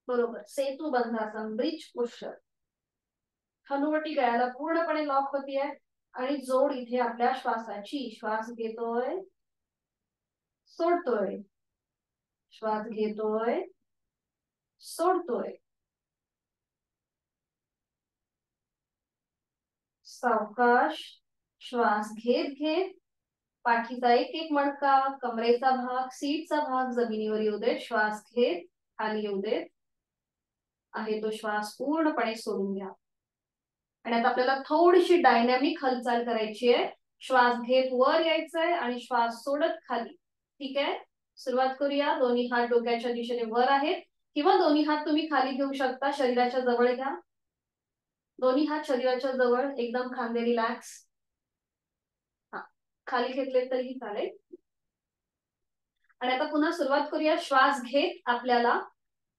बरोबर. सेतू बंधासन, ब्रिज पुष्कर. हनुवटी गळ्याला पूर्णपणे लॉक होतीये आणि जोड इथे आपल्या श्वासाची. श्वास घेतोय, सोडतोय, श्वास घेतोय, सोडतोय. सावकाश श्वास घेत घेत पाठीचा एक एक मणका, कमरेचा भाग, सीटचा भाग जमिनीवर येऊ देत. श्वास घेत खाली येऊ देत. आहे तो श्वास पूर्णपणे सोडून घ्या. आणि आता आपल्याला थोडीशी डायनॅमिक हालचाल करायची आहे. श्वास घेत वर यायचंय आणि श्वास सोडत खाली. ठीक आहे, सुरुवात करूया. दोन्ही हात डोक्याच्या दिशेने वर आहेत किंवा दोन्ही हात तुम्ही खाली घेऊ शकता. शरीराच्या जवळ घ्या. दोन्ही हात शरीराच्या जवळ, एकदम खांदे रिलॅक्स. हा, खाली घेतले तरीही चालेल. आणि आता पुन्हा सुरुवात करूया. श्वास घेत आपल्याला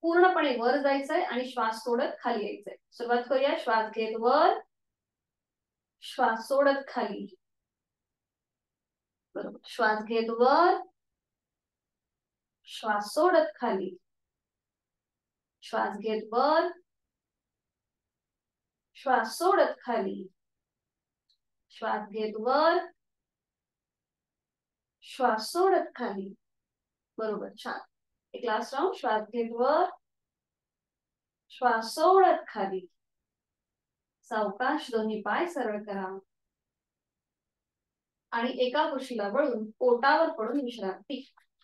पूर्णपणे वर जायचंय आणि श्वास सोडत खाली यायचंय. सुरुवात करूया. श्वास घेत वर, श्वास सोडत खाली. बरोबर. श्वास घेत वर, श्वास सोडत खाली. श्वास घेत वर, श्वास सोडत खाली. श्वास घेत वर, श्वास सोडत खाली. बरोबर, छान. एक लास्ट राउंड. श्वास घेत वर, श्वास सोडत खाली. सावकाश दोन्ही पाय सरळ करा आणि एका कुशीला वळून पोटावर पडून विश्रांती.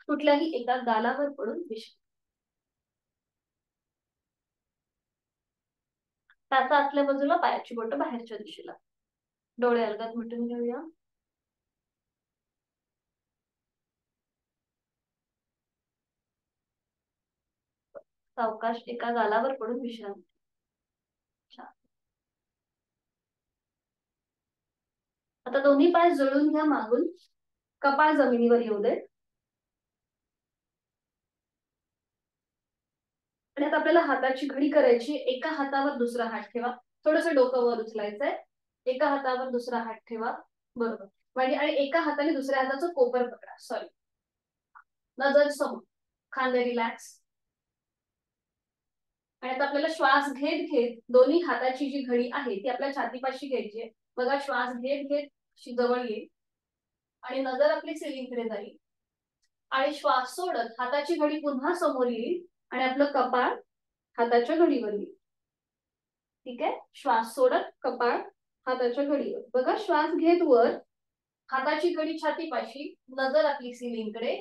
कुठल्याही एका गालावर पडून विश्रांती. त्याचा आतल्या बाजूला पायाची बोट बाहेरच्या दिशेला. डोळे अलगद मिटून घेऊया. सावकाश एका गालावर पडून विश्रांती. आता दोन्ही पाय जुळून घ्या मागून. कपाळ जमिनीवर येऊ दे. आणि आता आपल्याला हाताची घडी करायची. एका हातावर दुसरा हात ठेवा. थोडस डोकं वर उचलायचंय. एका हातावर दुसरा हात ठेवा. बरोबर. म्हणजे आणि एका हाताने दुसऱ्या हाताचं कोपर पकडा. सॉरी, नजर समोर, खांदे रिलॅक्स. आणि आता आपल्याला श्वास घेत घेत दोन्ही हाताची जी घडी आहे ती आपल्या छातीपाशी घ्यायची आहे. बघा, श्वास घेत घेत जवळ येईल आणि नजर आपली सिलिंगकडे जाईल. आणि श्वास सोडत हाताची घडी पुन्हा समोर येईल आणि आपलं कपाळ हाताच्या घडीवर येईल. ठीक आहे. श्वास सोडत कपाळ हाताच्या घडीवर. बघा, श्वास घेत वर, हाताची घडी छातीपाशी, नजर आपली सिलिंगकडे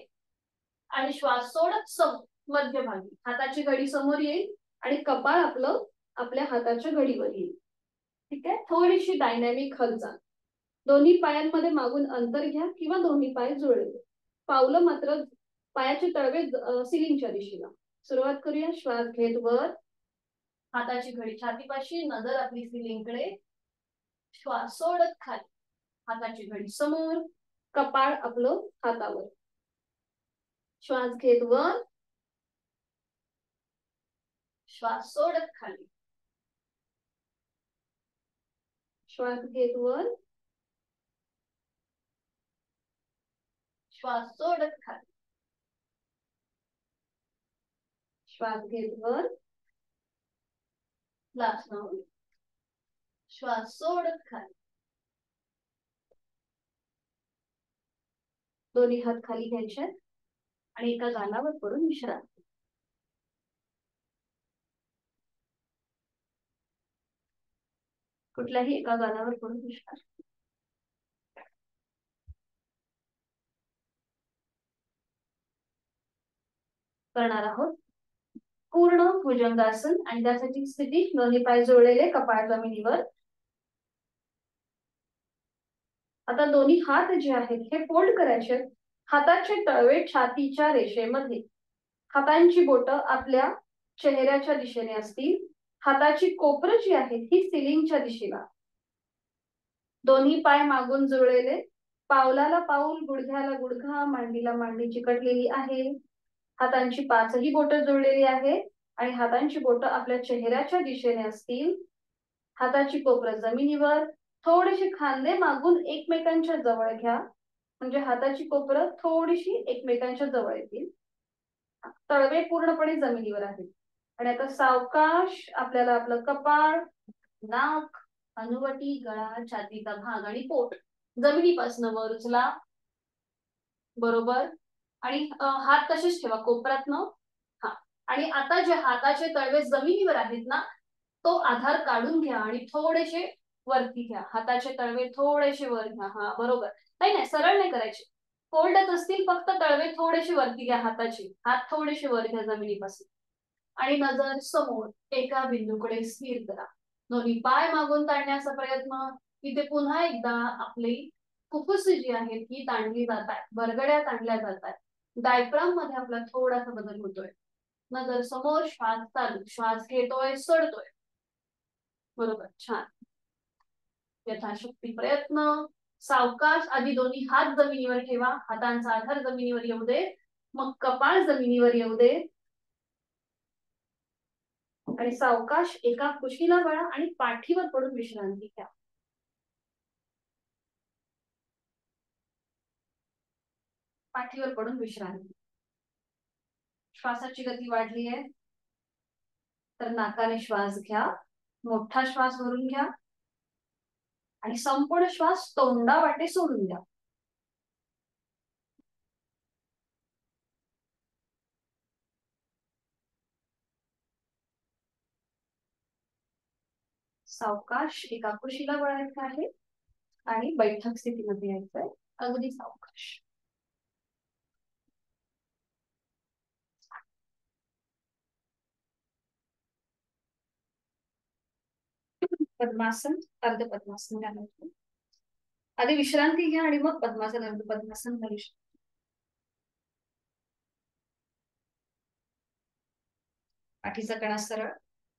आणि श्वास सोडत समोर मध्यभागी. हाताची घडी समोर येईल आणि कपाळ आपलं आपल्या हाताच्या घडीवर येईल. ठीक आहे. थोडीशी डायनॅमिक हालचाल. दोन्ही पायांमध्ये मागून अंतर घ्या किंवा दोन्ही पाय जुळले. पावलं मात्र पायाचे तळवे सिलिंगच्या दिशेला. सुरुवात करूया. श्वास घेत वर, हाताची घडी छातीपाशी, नजर आपली सिलिंगकडे. श्वास सोडत खाली, हाताची घडी समोर, कपाळ आपलं हातावर. श्वास घेत वर, श्वास सोडत खाली. श्वास घेत वर, श्वास सोडत खाली. श्वास घेत वर, लास्ट राउंड. श्वास सोडत खाली. दोन्ही हात खाली घ्यायचे आणि एका गालावर पडून विश्रांती. कुठल्याही एका गालावर पडून विश्रांती करणार आहोत. पूर्ण भुजंगासन. आणि त्यासाठी स्थिती, दोन्ही पाय जोडलेले, कपाळ जमिनीवर. आता दोन्ही हात जे आहेत हे फोल्ड करायचे. हाताचे तळवे छातीच्या रेषेमध्ये. हातांची बोट आपल्या चेहऱ्याच्या दिशेने असतील. हाताची कोपरं जी आहेत ही सिलिंगच्या दिशेला. दोन्ही पाय मागून जुळलेले, पावलाला पाऊल, गुडघ्याला गुडघा, मांडीला मांडी चिकटलेली आहे. हातांची पाचही बोटं जोडलेली आहेत आणि हातांची बोटं आपल्या चेहऱ्याच्या दिशेने असतील. हाताची कोपरं जमिनीवर, थोडीशी खांदे मागून एकमेकांच्या जवळ घ्या, म्हणजे हाताची कोपरं थोडीशी एकमेकांच्या जवळ येतील. तळवे पूर्णपणे जमिनीवर आहेत. आणि आता सावकाश आपल्याला आपलं कपाळ, नाक, हनुवटी, गळा, छातीचा भाग आणि पोट जमिनीपासून वर उचला. बरोबर. आणि हात तसेच ठेवा कोपऱ्यातनं. हा. आणि आता जे हाताचे तळवे जमिनीवर आहेत ना, तो आधार काढून घ्या आणि थोडेसे वरती घ्या. हाताचे तळवे थोडेसे वर घ्या. हा बरोबर. नाही सरळ नाही करायचे, फोल्डच असतील, फक्त तळवे थोडेसे वरती घ्या हाताचे. हात थोडेसे वर घ्या जमिनीपासून आणि नजर समोर एका बिंदूकडे स्थिर करा. दोन्ही पाय मागून ताणण्याचा प्रयत्न. इथे पुन्हा एकदा आपली फुफ्फुसे जी आहेत ती ताणली जात आहेत, बरगड्या ताणल्या जात आहेत. डायफ्राम मध्ये आपला थोडासा बदल होतोय. नजर समोर, श्वास चालू, श्वास घेतोय, सोडतोय. बरोबर, छान. यथाशक्ती प्रयत्न. सावकाश. आधी दोन्ही हात जमिनीवर ठेवा, हातांचा आधार जमिनीवर येऊ दे, मग कपाळ जमिनीवर येऊ दे आणि सावकाश एका कुशीला वळा आणि पाठीवर पडून विश्रांती घ्या. पाठीवर पडून विश्रांती. श्वासाची गती वाढली आहे तर नाकाने श्वास घ्या, मोठा श्वास भरून घ्या आणि संपूर्ण श्वास तोंडावाटे सोडून द्या. सावकाश एका कुशीला वळायचं आहे आणि बैठक स्थितीमध्ये यायचंय. अगदी सावकाश. पद्मासन, अर्ध पद्मासन घालायचं. आधी विश्रांती घ्या आणि मग पद्मासन, अर्ध पद्मासन घालू शकता. पाठीचा कणा सरळ,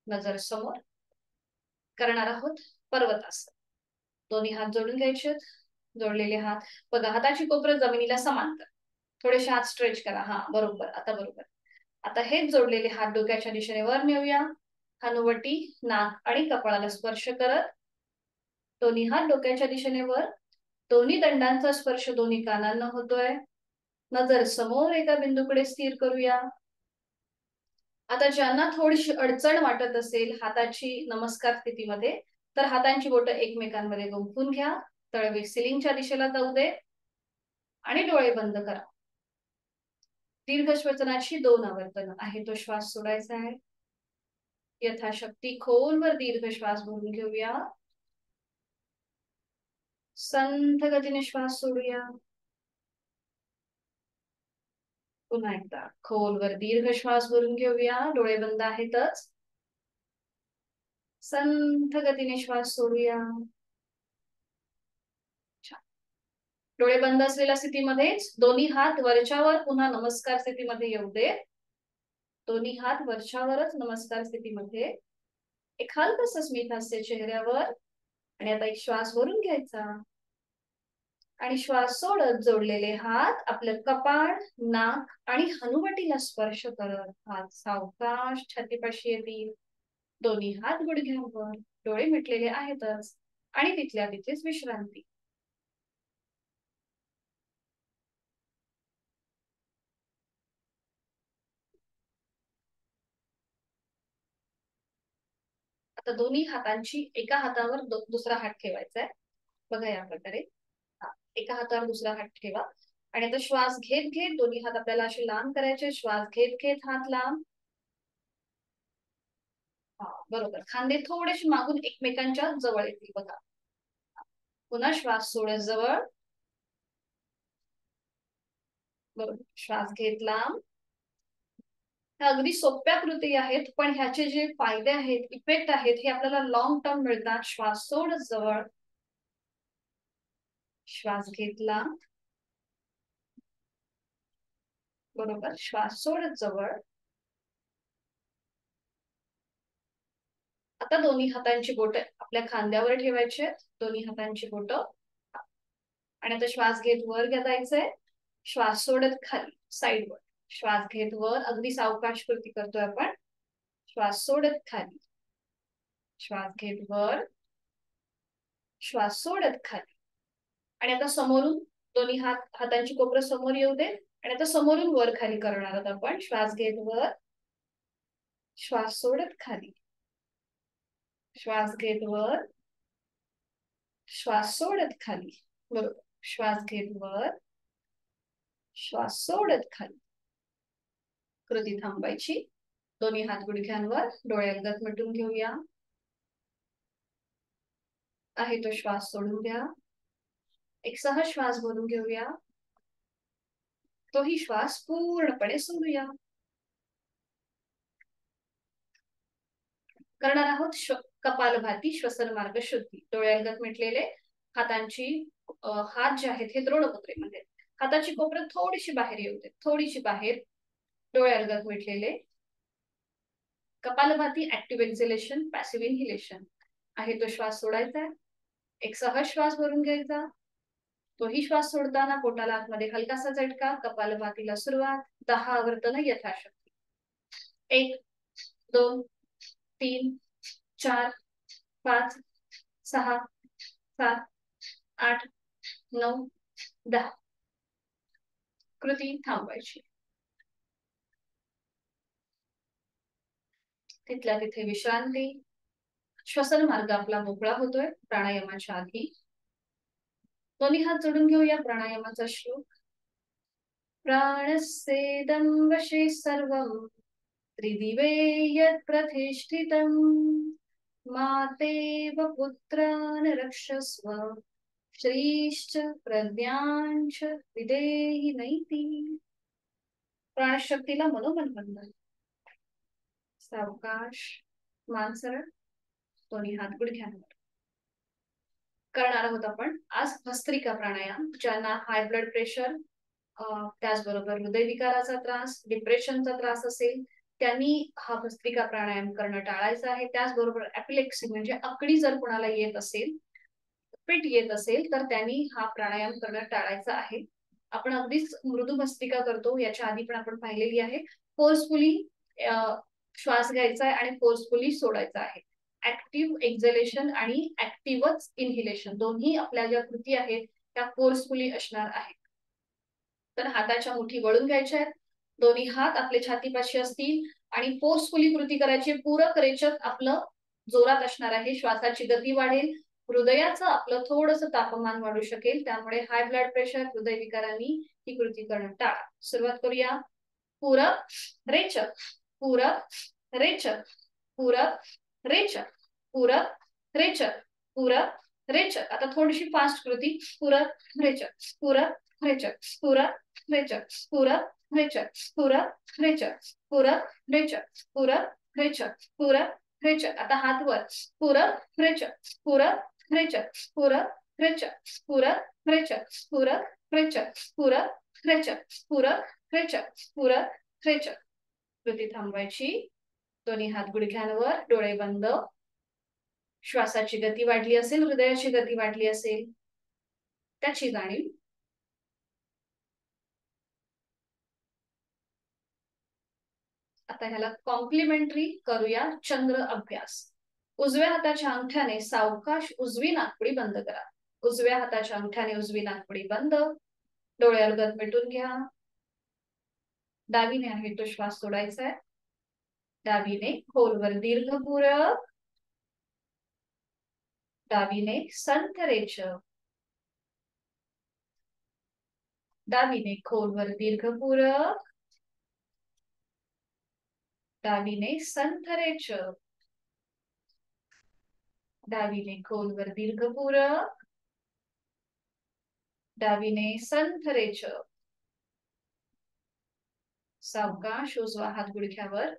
नजर समोर. करणार आहोत पर्वतासन. दोन्ही हात जोडून घ्यायचे. जोडलेले हात बघा, हाताची कोपरं जमिनीला समांतर. थोडेसे हात स्ट्रेच करा. हा बरोबर, आता बरोबर. आता हेच जोडलेले हात डोक्याच्या दिशेने वर नेऊया. हनुवटी, नाक आणि कपाळाला स्पर्श करत दोन्ही हात डोक्याच्या दिशेने वर. दोन्ही दंडांचा स्पर्श दोन्ही कानांना होतोय. नजर समोर एका बिंदूकडे स्थिर करूया. आता ज्यांना थोडीशी अडचण वाटत असेल हाताची नमस्कार स्थितीमध्ये, तर हातांची बोटं एकमेकांमध्ये गुंफून घ्या. तळवे सिलिंगच्या दिशेला जाऊ दे आणि डोळे बंद करा. दीर्घ श्वसनाची 2 आवर्तन आहे. तो श्वास सोडायचा आहे. यथाशक्ती खोलवर दीर्घ श्वास भरून घेऊया. संथ गतीने श्वास सोडूया. पुन्हा एकदा खोलवर दीर्घ श्वास भरून घेऊया. डोळे बंद आहेतच. संथ गतीने श्वास सोडूया. डोळे बंद असलेल्या स्थितीमध्येच दोन्ही हात वरच्यावर पुन्हा नमस्कार स्थितीमध्ये येऊ दे. दोन्ही हात वरच्यावरच नमस्कार स्थितीमध्ये. एक हलकसं स्मित हास्य चेहऱ्यावर. आणि आता एक श्वास भरून घ्यायचा आणि श्वास सोडत जोडलेले हात आपलं कपाळ, नाक आणि हनुवटीला स्पर्श करत हात सावकाश छातीपाशी येतील. दोन्ही हात गुडघ्यांवर, डोळे मिटलेले आहेतच आणि तिथल्या तिथेच विश्रांती. आता दोन्ही हातांची एका हातावर दुसरा हात ठेवायचा आहे. बघा या प्रकारे. एका हातावर दुसरा हात ठेवा आणि आता श्वास घेत घेत दोन्ही हात आपल्याला असे लांब करायचे. श्वास घेत घेत हात लांब. बरोबर. खांदे थोडेसे मागून एकमेकांच्या जवळ येतील बघा. पुन्हा श्वास सोडत जवळ. बरोबर. श्वास घेत लांब. अगदी सोप्या कृती आहेत, पण ह्याचे जे फायदे आहेत, इफेक्ट आहेत, हे आपल्याला लॉंग टर्म मिळतात. श्वास सोडत जवळ. श्वास घेतला. बरोबर. श्वास सोडत जवळ. आता दोन्ही हातांची बोटं आपल्या खांद्यावर ठेवायची. दोन्ही हातांची बोटं आणि आता श्वास घेत वर जायचंय, श्वास सोडत खाली साईडवर, श्वास घेत वर, अगदी सावकाश कृती करतोय आपण, श्वास सोडत खाली, श्वास घेत वर, श्वास सोडत खाली. आणि आता समोरून दोन्ही हातांची कोपरं समोर येऊ दे आणि आता समोरून वर खाली करणार आहोत आपण. श्वास घेत वर, श्वास सोडत खाली, श्वास घेत वर, श्वास सोडत खाली. बरोबर. श्वास घेत वर, श्वास सोडत खाली. कृती थांबायची. दोन्ही हात गुडघ्यांवर, डोळे अलगद मिटून घेऊया. आहे तो श्वास सोडून द्या. एक सहज श्वास भरून घेऊया. तोही श्वास पूर्णपणे सोडूया. करणार आहोत कपालभाती श्वसन मार्ग शुद्धी. डोळे अलगद मिटलेले, हातांची हात जे आहेत हे द्रोणमुद्रेमध्ये, हाताची कोपरं थोडीशी बाहेर येऊ दे, थोडीशी बाहेर. डोळे अलगद मिटलेले. Kapalbhati active exhalation, passive inhalation. आहे तो श्वास सोडायचा. एक सहज श्वास भरून घ्यायचा. तोही श्वास सोडताना पोटाला आतमध्ये हलकासा झटका. कपालभातीला सुरुवात. 10 आवर्तन यथाशक्ती. 1 2 3 4 5 6 7 8 9 10. कृती थांबवायची. तिथल्या तिथे विश्रांती. श्वसन मार्ग आपला मोकळा होतोय प्राणायामाच्या आधी. दोन्ही हात जोडून घेऊया. प्राणायामाचा श्लोक. प्राणस्येदं वशे सर्वं त्रिदिवे यत् प्रतिष्ठितं मातेव पुत्रान् रक्षस्व श्रीश्च प्रज्ञांच विदेहि नैति. प्राणशक्तीला मनोमन बंधन. सावकाश, मान सरळ, दोन्ही हात गुडघ्यांवर. करणार आहोत आपण आज भस्त्रिका प्राणायाम. ज्यांना हाय ब्लड प्रेशर, त्याचबरोबर हृदयविकाराचा त्रास, डिप्रेशनचा त्रास असेल त्यांनी हा भस्त्रिका प्राणायाम करणं टाळायचं आहे. त्याचबरोबर एपिलेक्सी म्हणजे अकडी जर कोणाला येत असेल, फिट येत असेल तर त्यांनी हा प्राणायाम करणं टाळायचा आहे. आपण अगदीच मृदू भस्त्रिका करतो, याच्या आधी पण आपण पाहिलेली आहे. फोर्सफुली श्वास घ्यायचा आहे आणि फोर्सफुली सोडायचा आहे. ऍक्टिव्ह एक्झलेशन आणि ऍक्टिव्हच इन्हिलेशन दोन्ही आपल्या ज्या कृती आहेत त्या फोर्सफुली असणार आहेत. तर हाताच्या मुठी वळून घ्यायच्या आहेत. दोन्ही हात आपले छातीपाशी असतील आणि फोर्सफुली कृती करायची. पूरक रेचक आपलं जोरात असणार आहे. श्वासाची गती वाढेल. हृदयाचं आपलं थोडंसं तापमान वाढू शकेल. त्यामुळे हाय ब्लड प्रेशर, हृदयविकारांनी ही कृती करणं टाळा. सुरुवात करूया. पूरक रेचक, पूरक रेचक, पूरक रेचक, पूरक रेचक, पूरक रेचक. आता थोडीशी फास्ट कृती. पूरक रेचक, पूरक रेचक, पूरक रेचक, पूरक रेचक, पूरक रेचक, पूरक रेचक, पूरक रेचक, पूरक रेचक. आता हात वर. पूरक रेचक, पूरक रेचक, पूरक रेचक, पूरक रेचक, पूरक रेचक, पूरक रेचक, पूरक रेचक, पूरक रेचक. कृती थांबवायची. दोन्ही हात गुडघ्यांवर, डोळे बंद. श्वासाची गती वाढली असेल, हृदयाची गती वाढली असेल त्याची जाणीव. आता ह्याला कॉम्प्लिमेंटरी करूया चंद्र अभ्यास. उजव्या हाताच्या अंगठ्याने सावकाश उजवी नाकपुडी बंद करा. उजव्या हाताच्या अंगठ्याने उजवी नाकपुडी बंद. डोळे अलगद मिटून घ्या. डावीने आहे तो श्वास सोडायचा आहे. डावीने खोलवर दीर्घ पूरक, डावीने संथ रेचक, डावीने खोलवर दीर्घ पूरक, डावीने संथ रेचक, डावीने खोलवर दीर्घ पूरक, डावीने संथ रेचक. सावकाश उजवा हात गुडघ्यावर.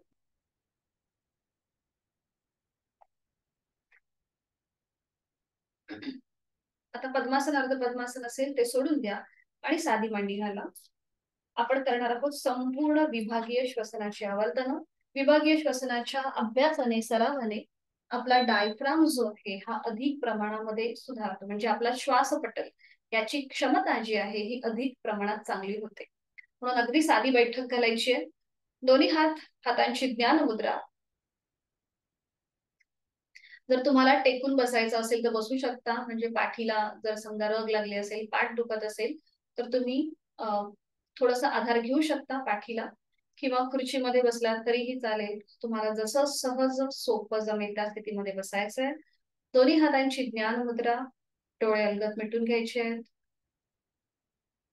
आता पद्मासन, अर्ध पद्मासन असेल ते सोडून द्या आणि साधी मांडी घाला. आपण करणार आहोत संपूर्ण विभागीय श्वसनाची आवर्तन. विभागीय श्वसनाच्या अभ्यासाने, सरावाने आपला डायफ्राम जो आहे हा अधिक प्रमाणामध्ये सुधारतो. म्हणजे आपला श्वासपटल याची क्षमता जी आहे ही अधिक प्रमाणात चांगली होते. म्हणून अगदी साधी बैठक घालायची आहे. दोन्ही हातांची ज्ञान मुद्रा. जर तुम्हाला टेकून बसायचं असेल तर बसू शकता, म्हणजे पाठीला जर समजा रग लागली असेल, पाठ दुखत असेल तर तुम्ही थोडासा आधार घेऊ शकता पाठीला, किंवा खुर्चीमध्ये बसलात तरीही चालेल. तुम्हाला जसं सहज सोपं जमेल त्या स्थितीमध्ये बसायचंय. दोन्ही हातांची ज्ञान मुद्रा, डोळे अलगद मिटून घ्यायचे आहेत.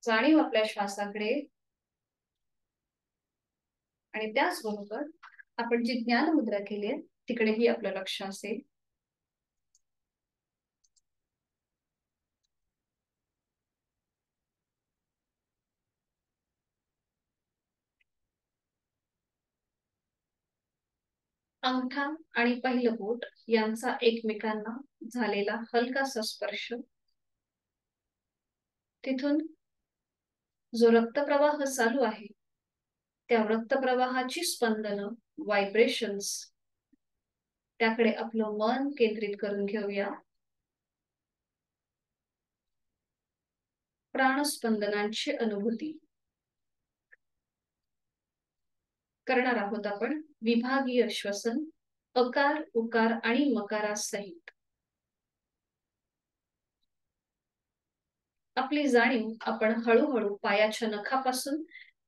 जाणीव आपल्या श्वासाकडे, आणि त्याचबरोबर आपण जी ज्ञान मुद्रा केली आहे तिकडेही आपलं लक्ष असेल. अंगठा आणि पहिलं बोट यांचा एकमेकांना झालेला हलकासा स्पर्श, तिथून जो रक्तप्रवाह चालू आहे त्या रक्तप्रवाहाची स्पंदन, व्हायब्रेशन्स, त्याकडे आपलं मन केंद्रित करून घेऊया. प्राणस्पंदनांची अनुभूती करणार आहोत आपण विभागीय श्वसन, अकार, उकार आणि मकारासहित. आपली जाणीव आपण हळूहळू पायाच्या नखापासून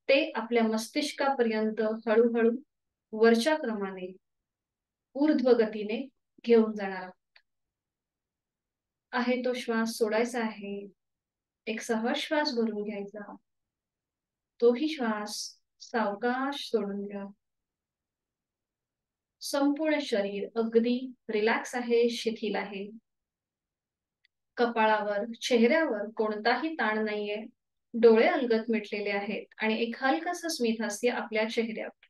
ते आपल्या मस्तिष्कापर्यंत हळूहळू वरच्या क्रमाने, ऊर्ध्व गतीने घेऊन जाणार आहोत. आहे तो श्वास सोडायचा आहे. एक सहज श्वास भरून घ्यायचा, तोही श्वास सावकाश सोडून घ्या. संपूर्ण शरीर अगदी रिलॅक्स आहे, शिथिल आहे. कपाळावर, चेहऱ्यावर कोणताही ताण नाहीये. डोळे अलगद मिटलेले आहेत आणि एक हलकसं स्मित हास्य आपल्या चेहऱ्यावर.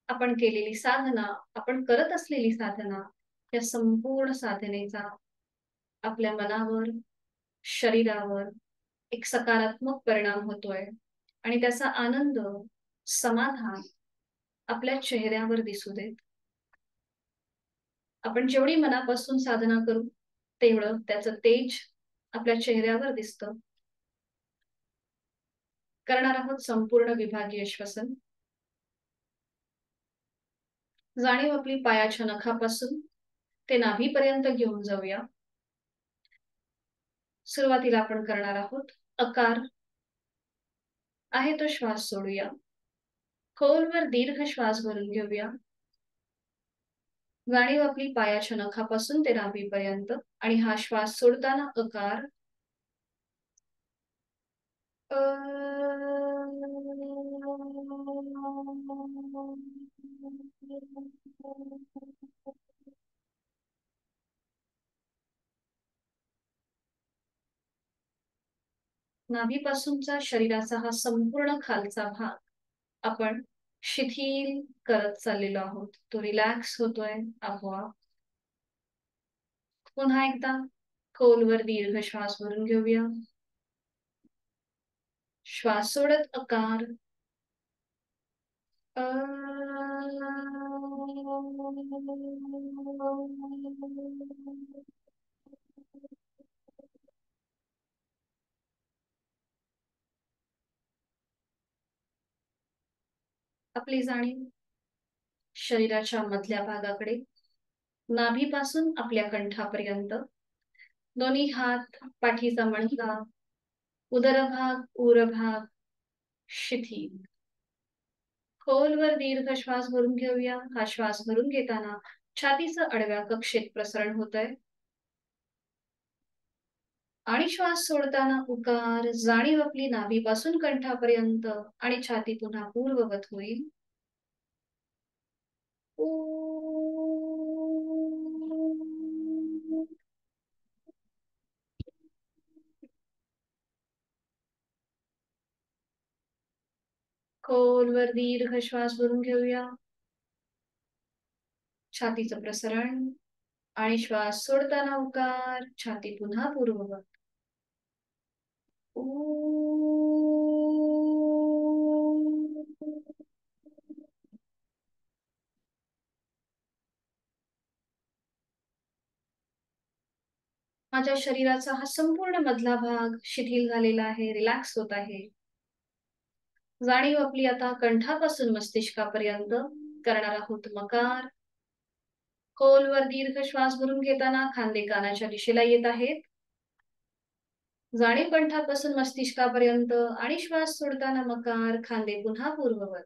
आपण केलेली साधना, आपण करत असलेली साधना, या संपूर्ण साधनेचा आपल्या मनावर, शरीरावर एक सकारात्मक परिणाम होतोय आणि त्याचा आनंद, समाधान आपल्या चेहऱ्यावर दिसू देत. आपण जेवढी मनापासून साधना करू तेवढं त्याचं तेज आपल्या चेहऱ्यावर दिसतं. करणार आहोत संपूर्ण विभागीय श्वसन. जाणीव आपली पायाच्या नखापासून ते नाभीपर्यंत घेऊन जाऊया. सुरुवातीला आपण करणार आहोत अकार. आहे तो श्वास सोडूया. खोलवर दीर्घ श्वास भरून घेऊया. जाणीव आपली पायाच्या नखापासून ते नाभीपर्यंत, आणि हा श्वास सोडताना अकार. नाभीपासूनचा शरीराचा हा संपूर्ण खालचा भाग आपण शिथिल करत चाललेलो आहोत. तो रिलॅक्स होतोय आपोआप. पुन्हा एकदा खोलवर दीर्घ श्वास भरून घेऊया. श्वास सोडत अकार. आपली जाणीव शरीराच्या मधल्या भागाकडे, नाभीपासून आपल्या कंठापर्यंत. दोन्ही हात, पाठीचा मणका, उदरभाग, उरभाग शिथिल. खोलवर दीर्घ श्वास भरून घेऊया. हा श्वास भरून घेताना छातीचं आडव्या कक्षेत प्रसरण होतंय, आणि श्वास सोडताना उकार. जाणीव आपली नाभीपासून कंठापर्यंत, आणि छाती पुन्हा पूर्ववत होईल. खोलवर दीर्घ श्वास भरून घेऊया. छातीचं प्रसरण, आणि श्वास सोडताना उकार. छाती पुन्हा पूर्ववत. माझ्या शरीराचा हा संपूर्ण मधला भाग शिथिल झालेला आहे, रिलॅक्स होत आहे. जाणीव आपली आता कंठापासून मस्तिष्कापर्यंत. करणार आहोत मकार. खोलवर दीर्घ श्वास भरून घेताना खांदे कानाच्या दिशेला येत आहेत. जाणीव कंठापासून मस्तिष्कापर्यंत आणि श्वास सोडताना मकार, खांदे पुन्हा पूर्ववत.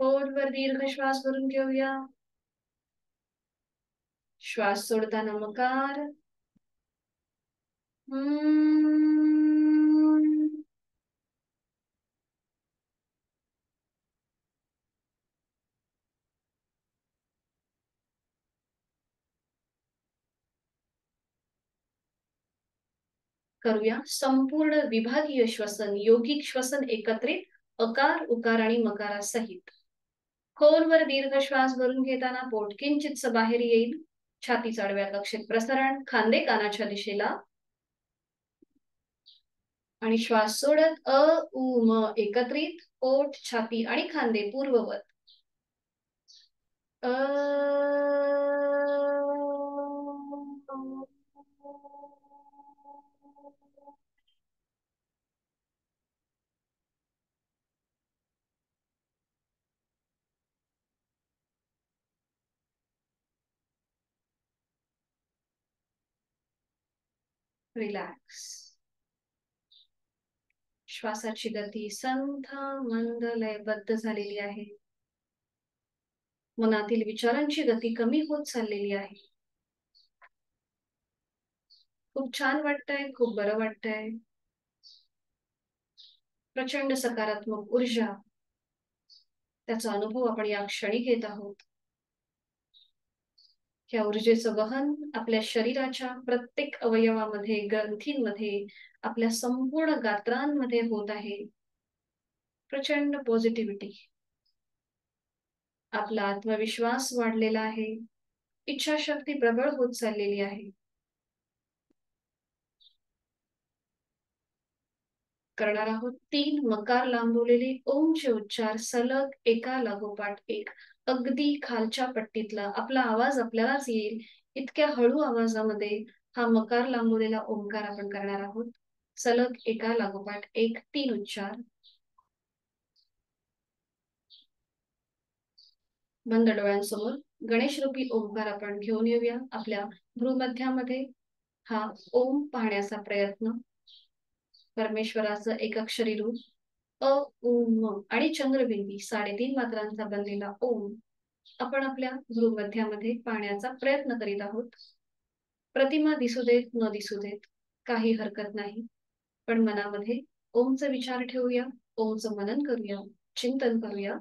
खोलवर दीर्घ श्वास भरून घेऊया. श्वास सोडताना मकार. करूया संपूर्ण विभागीय श्वसन, योगिक श्वसन एकत्रित, अकार, उकार आणि मकारासहित. खोलवर दीर्घ श्वास भरून घेताना पोट किंचितस बाहेर येईल. छातीचा आडव्या कक्षेत प्रसारण, खांदे कानाच्या दिशेला. आणि श्वास सोडत अ उ म एकत्रित, पोट, छाती आणि खांदे पूर्ववत. रिलॅक्स. श्वासाची गती संथ, मंद, लयबद्ध झालेली आहे. मनातील विचारांची गती कमी होत चाललेली आहे. खूप छान वाटतंय, खूप बरं वाटतंय. प्रचंड सकारात्मक ऊर्जा, त्याचा अनुभव आपण या क्षणी घेत आहोत. या ऊर्जेचं वहन आपल्या शरीराच्या प्रत्येक अवयवामध्ये, ग्रंथींमध्ये, आपल्या संपूर्ण गात्रांमध्ये होत आहे. प्रचंड पॉझिटिव्हिटी. आपला आत्मविश्वास वाढलेला आहे. इच्छाशक्ती प्रबळ होत चाललेली आहे. करणार आहोत 3 मकार लांबवलेले ओमचे उच्चार सलग एका लागोपाठ एक. अगदी खालच्या पट्टीतला आपला आवाज आपल्यालाच येईल इतक्या हळू आवाजामध्ये हा मकार लांबवलेला ओंकार आपण करणार आहोत. सलग एका लागोपाठ एक 3 उच्चार. बंद डोळ्यांसमोर गणेश रूपी ओंकार आपण घेऊन येऊया. आपल्या भ्रूमध्यामध्ये हा ओम पाहण्याचा प्रयत्न. परमेश्वराचं एकाक्षरी रूप अ उ म आणि चंद्रबिंदी 3.5 मात्रांचा बनलेला ओम आपण आपल्या भ्रूमध्यामध्ये पाहण्याचा प्रयत्न करीत आहोत. प्रतिमा दिसू देत न दिसू देत काही हरकत नाही, पण मनामध्ये ओमचा विचार ठेवूया, ओमचं मनन करूया, चिंतन करूया.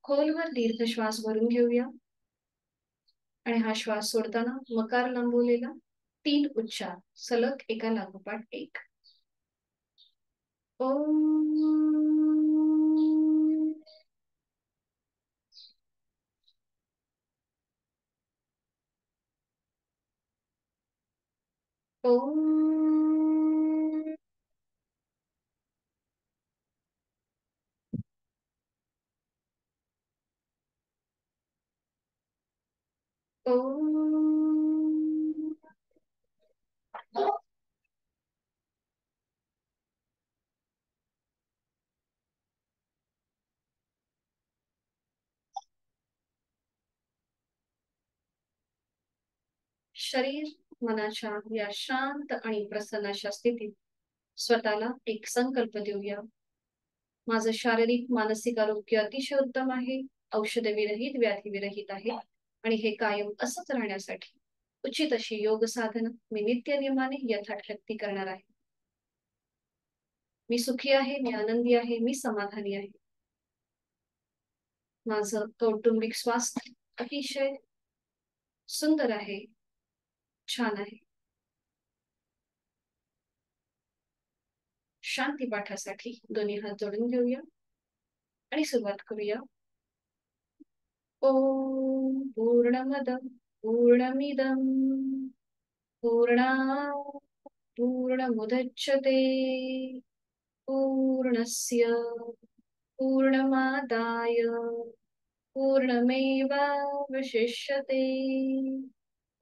खोलवर दीर्घ श्वास भरून घेऊया आणि हा श्वास सोडताना मकार लांबवलेला 3 उच्चार सलग एका लागोपाठ एक. ओम. ओम. ओम. शरीर मनाच्या या शांत आणि प्रसन्न अशा स्थितीत स्वतःला एक संकल्प देऊया. माझं शारीरिक मानसिक आरोग्य अतिशय उत्तम आहे, औषध विरहित, व्याधी विरहित आहे आणि हे कायम असंच राहण्यासाठी उचित अशी योग साधना मी नित्य नियमाने यथाशक्ती करणार आहे. मी सुखी आहे, मी आनंदी आहे, मी समाधानी आहे. माझं कौटुंबिक स्वास्थ्य अतिशय सुंदर आहे, छान आहे. शांती पाठासाठी दोन्ही हात जोडून घेऊया आणि सुरुवात करूया. ओम पूर्णमद पूर्णमिदं पूर्णात् पूर्णमुदच्यते पूर्णस्य पूर्णमादाय पूर्णमेवावशिष्यते।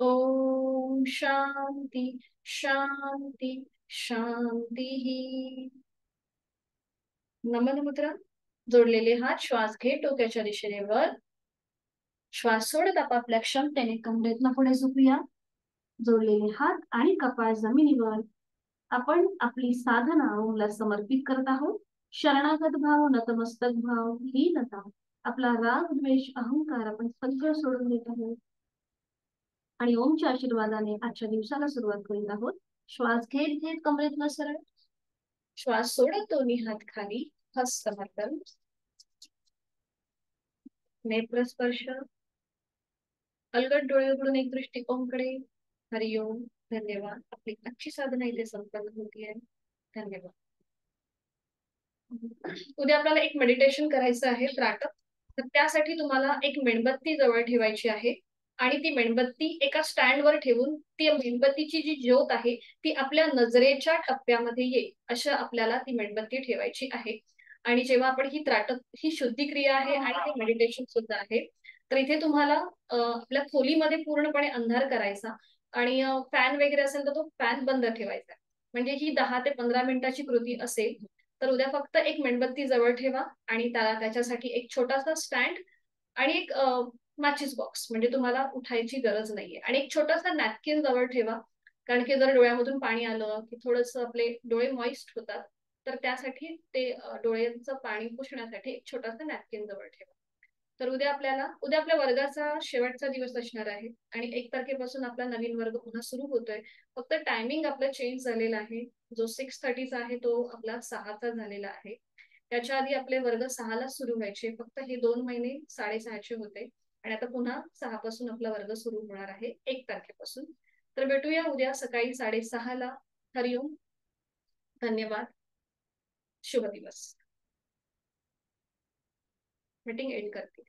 ओम शांती शांती शांती। नमन मुद्रा, जोडलेले हात श्वास घे डोक्याच्या दिशेने वर, श्वास सोडत आपापल्या क्षमतेने कमरेतनं पुढे झुकूया. जोडलेले हात आणि कपाळ जमिनीवर. आपण आपली साधना ओमला समर्पित करत आहोत. शरणागत भाव, नतमस्तक भाव, लीनता, आपला राग द्वेष अहंकार आपण सगळं सोडून देत आहोत आणि ओमच्या आशीर्वादाने आजच्या दिवसाला सुरुवात करीत आहोत. श्वास घेत घेत कमरेतनं सरळ, श्वास सोडत दोन्ही हात खाली, हस्तमर्दन, नेत्रस्पर्श, अलगद डोळे उघडून एक दृष्टी ओमकडे. हरिओम. धन्यवाद. आपली आजची साधना इथे संपन्न होती आहे. धन्यवाद. उद्या आपल्याला एक मेडिटेशन करायचं आहे त्राटक. तर त्यासाठी तुम्हाला एक मेणबत्ती जवळ ठेवायची आहे आणि ती मेणबत्ती एका स्टँडवर ठेवून ती मेणबत्तीची जी ज्योत आहे ती आपल्या नजरेच्या टप्प्यामध्ये येईल अशा आपल्याला ती मेणबत्ती ठेवायची आहे. आणि जेव्हा आपण ही त्राटक, ही शुद्धी क्रिया आहे आणि ते मेडिटेशन सुद्धा आहे, तर इथे तुम्हाला आपल्या खोलीमध्ये पूर्णपणे अंधार करायचा आणि फॅन वगैरे असेल तर तो फॅन बंद ठेवायचा. म्हणजे ही 10 ते 15 मिनिटाची कृती असेल. तर उद्या फक्त एक मेणबत्ती जवळ ठेवा आणि त्याच्यासाठी एक छोटासा स्टँड आणि एक मॅचिस बॉक्स, म्हणजे तुम्हाला उठायची गरज नाहीये. आणि एक छोटासा नॅपकिन जवळ ठेवा, कारण की जर डोळ्यामधून पाणी आलं की थोडस आपले डोळे मॉइस्ट होतात. तर त्यासाठी ते डोळ्यांचं पाणी पुसण्यासाठी एक छोटासा नॅपकिन जवळ ठेवा. तर उद्या आपल्या वर्गाचा शेवटचा दिवस असणार आहे आणि 1 तारखेपासून आपला नवीन वर्ग पुन्हा सुरू होतोय. फक्त टायमिंग आपला चेंज झालेला आहे. जो 6:30चा आहे तो आपला 6चा झालेला आहे. त्याच्या आधी आपले वर्ग 6ला सुरू व्हायचे. फक्त हे 2 महिने 6:30चे होते आणि आता पुन्हा 6 पासून आपला वर्ग सुरू होणार आहे 1 तारखेपासून. तर भेटूया उद्या सकाळी 6:30ला. हरिओम. धन्यवाद. शुभ दिवस. मीटिंग एंड करते.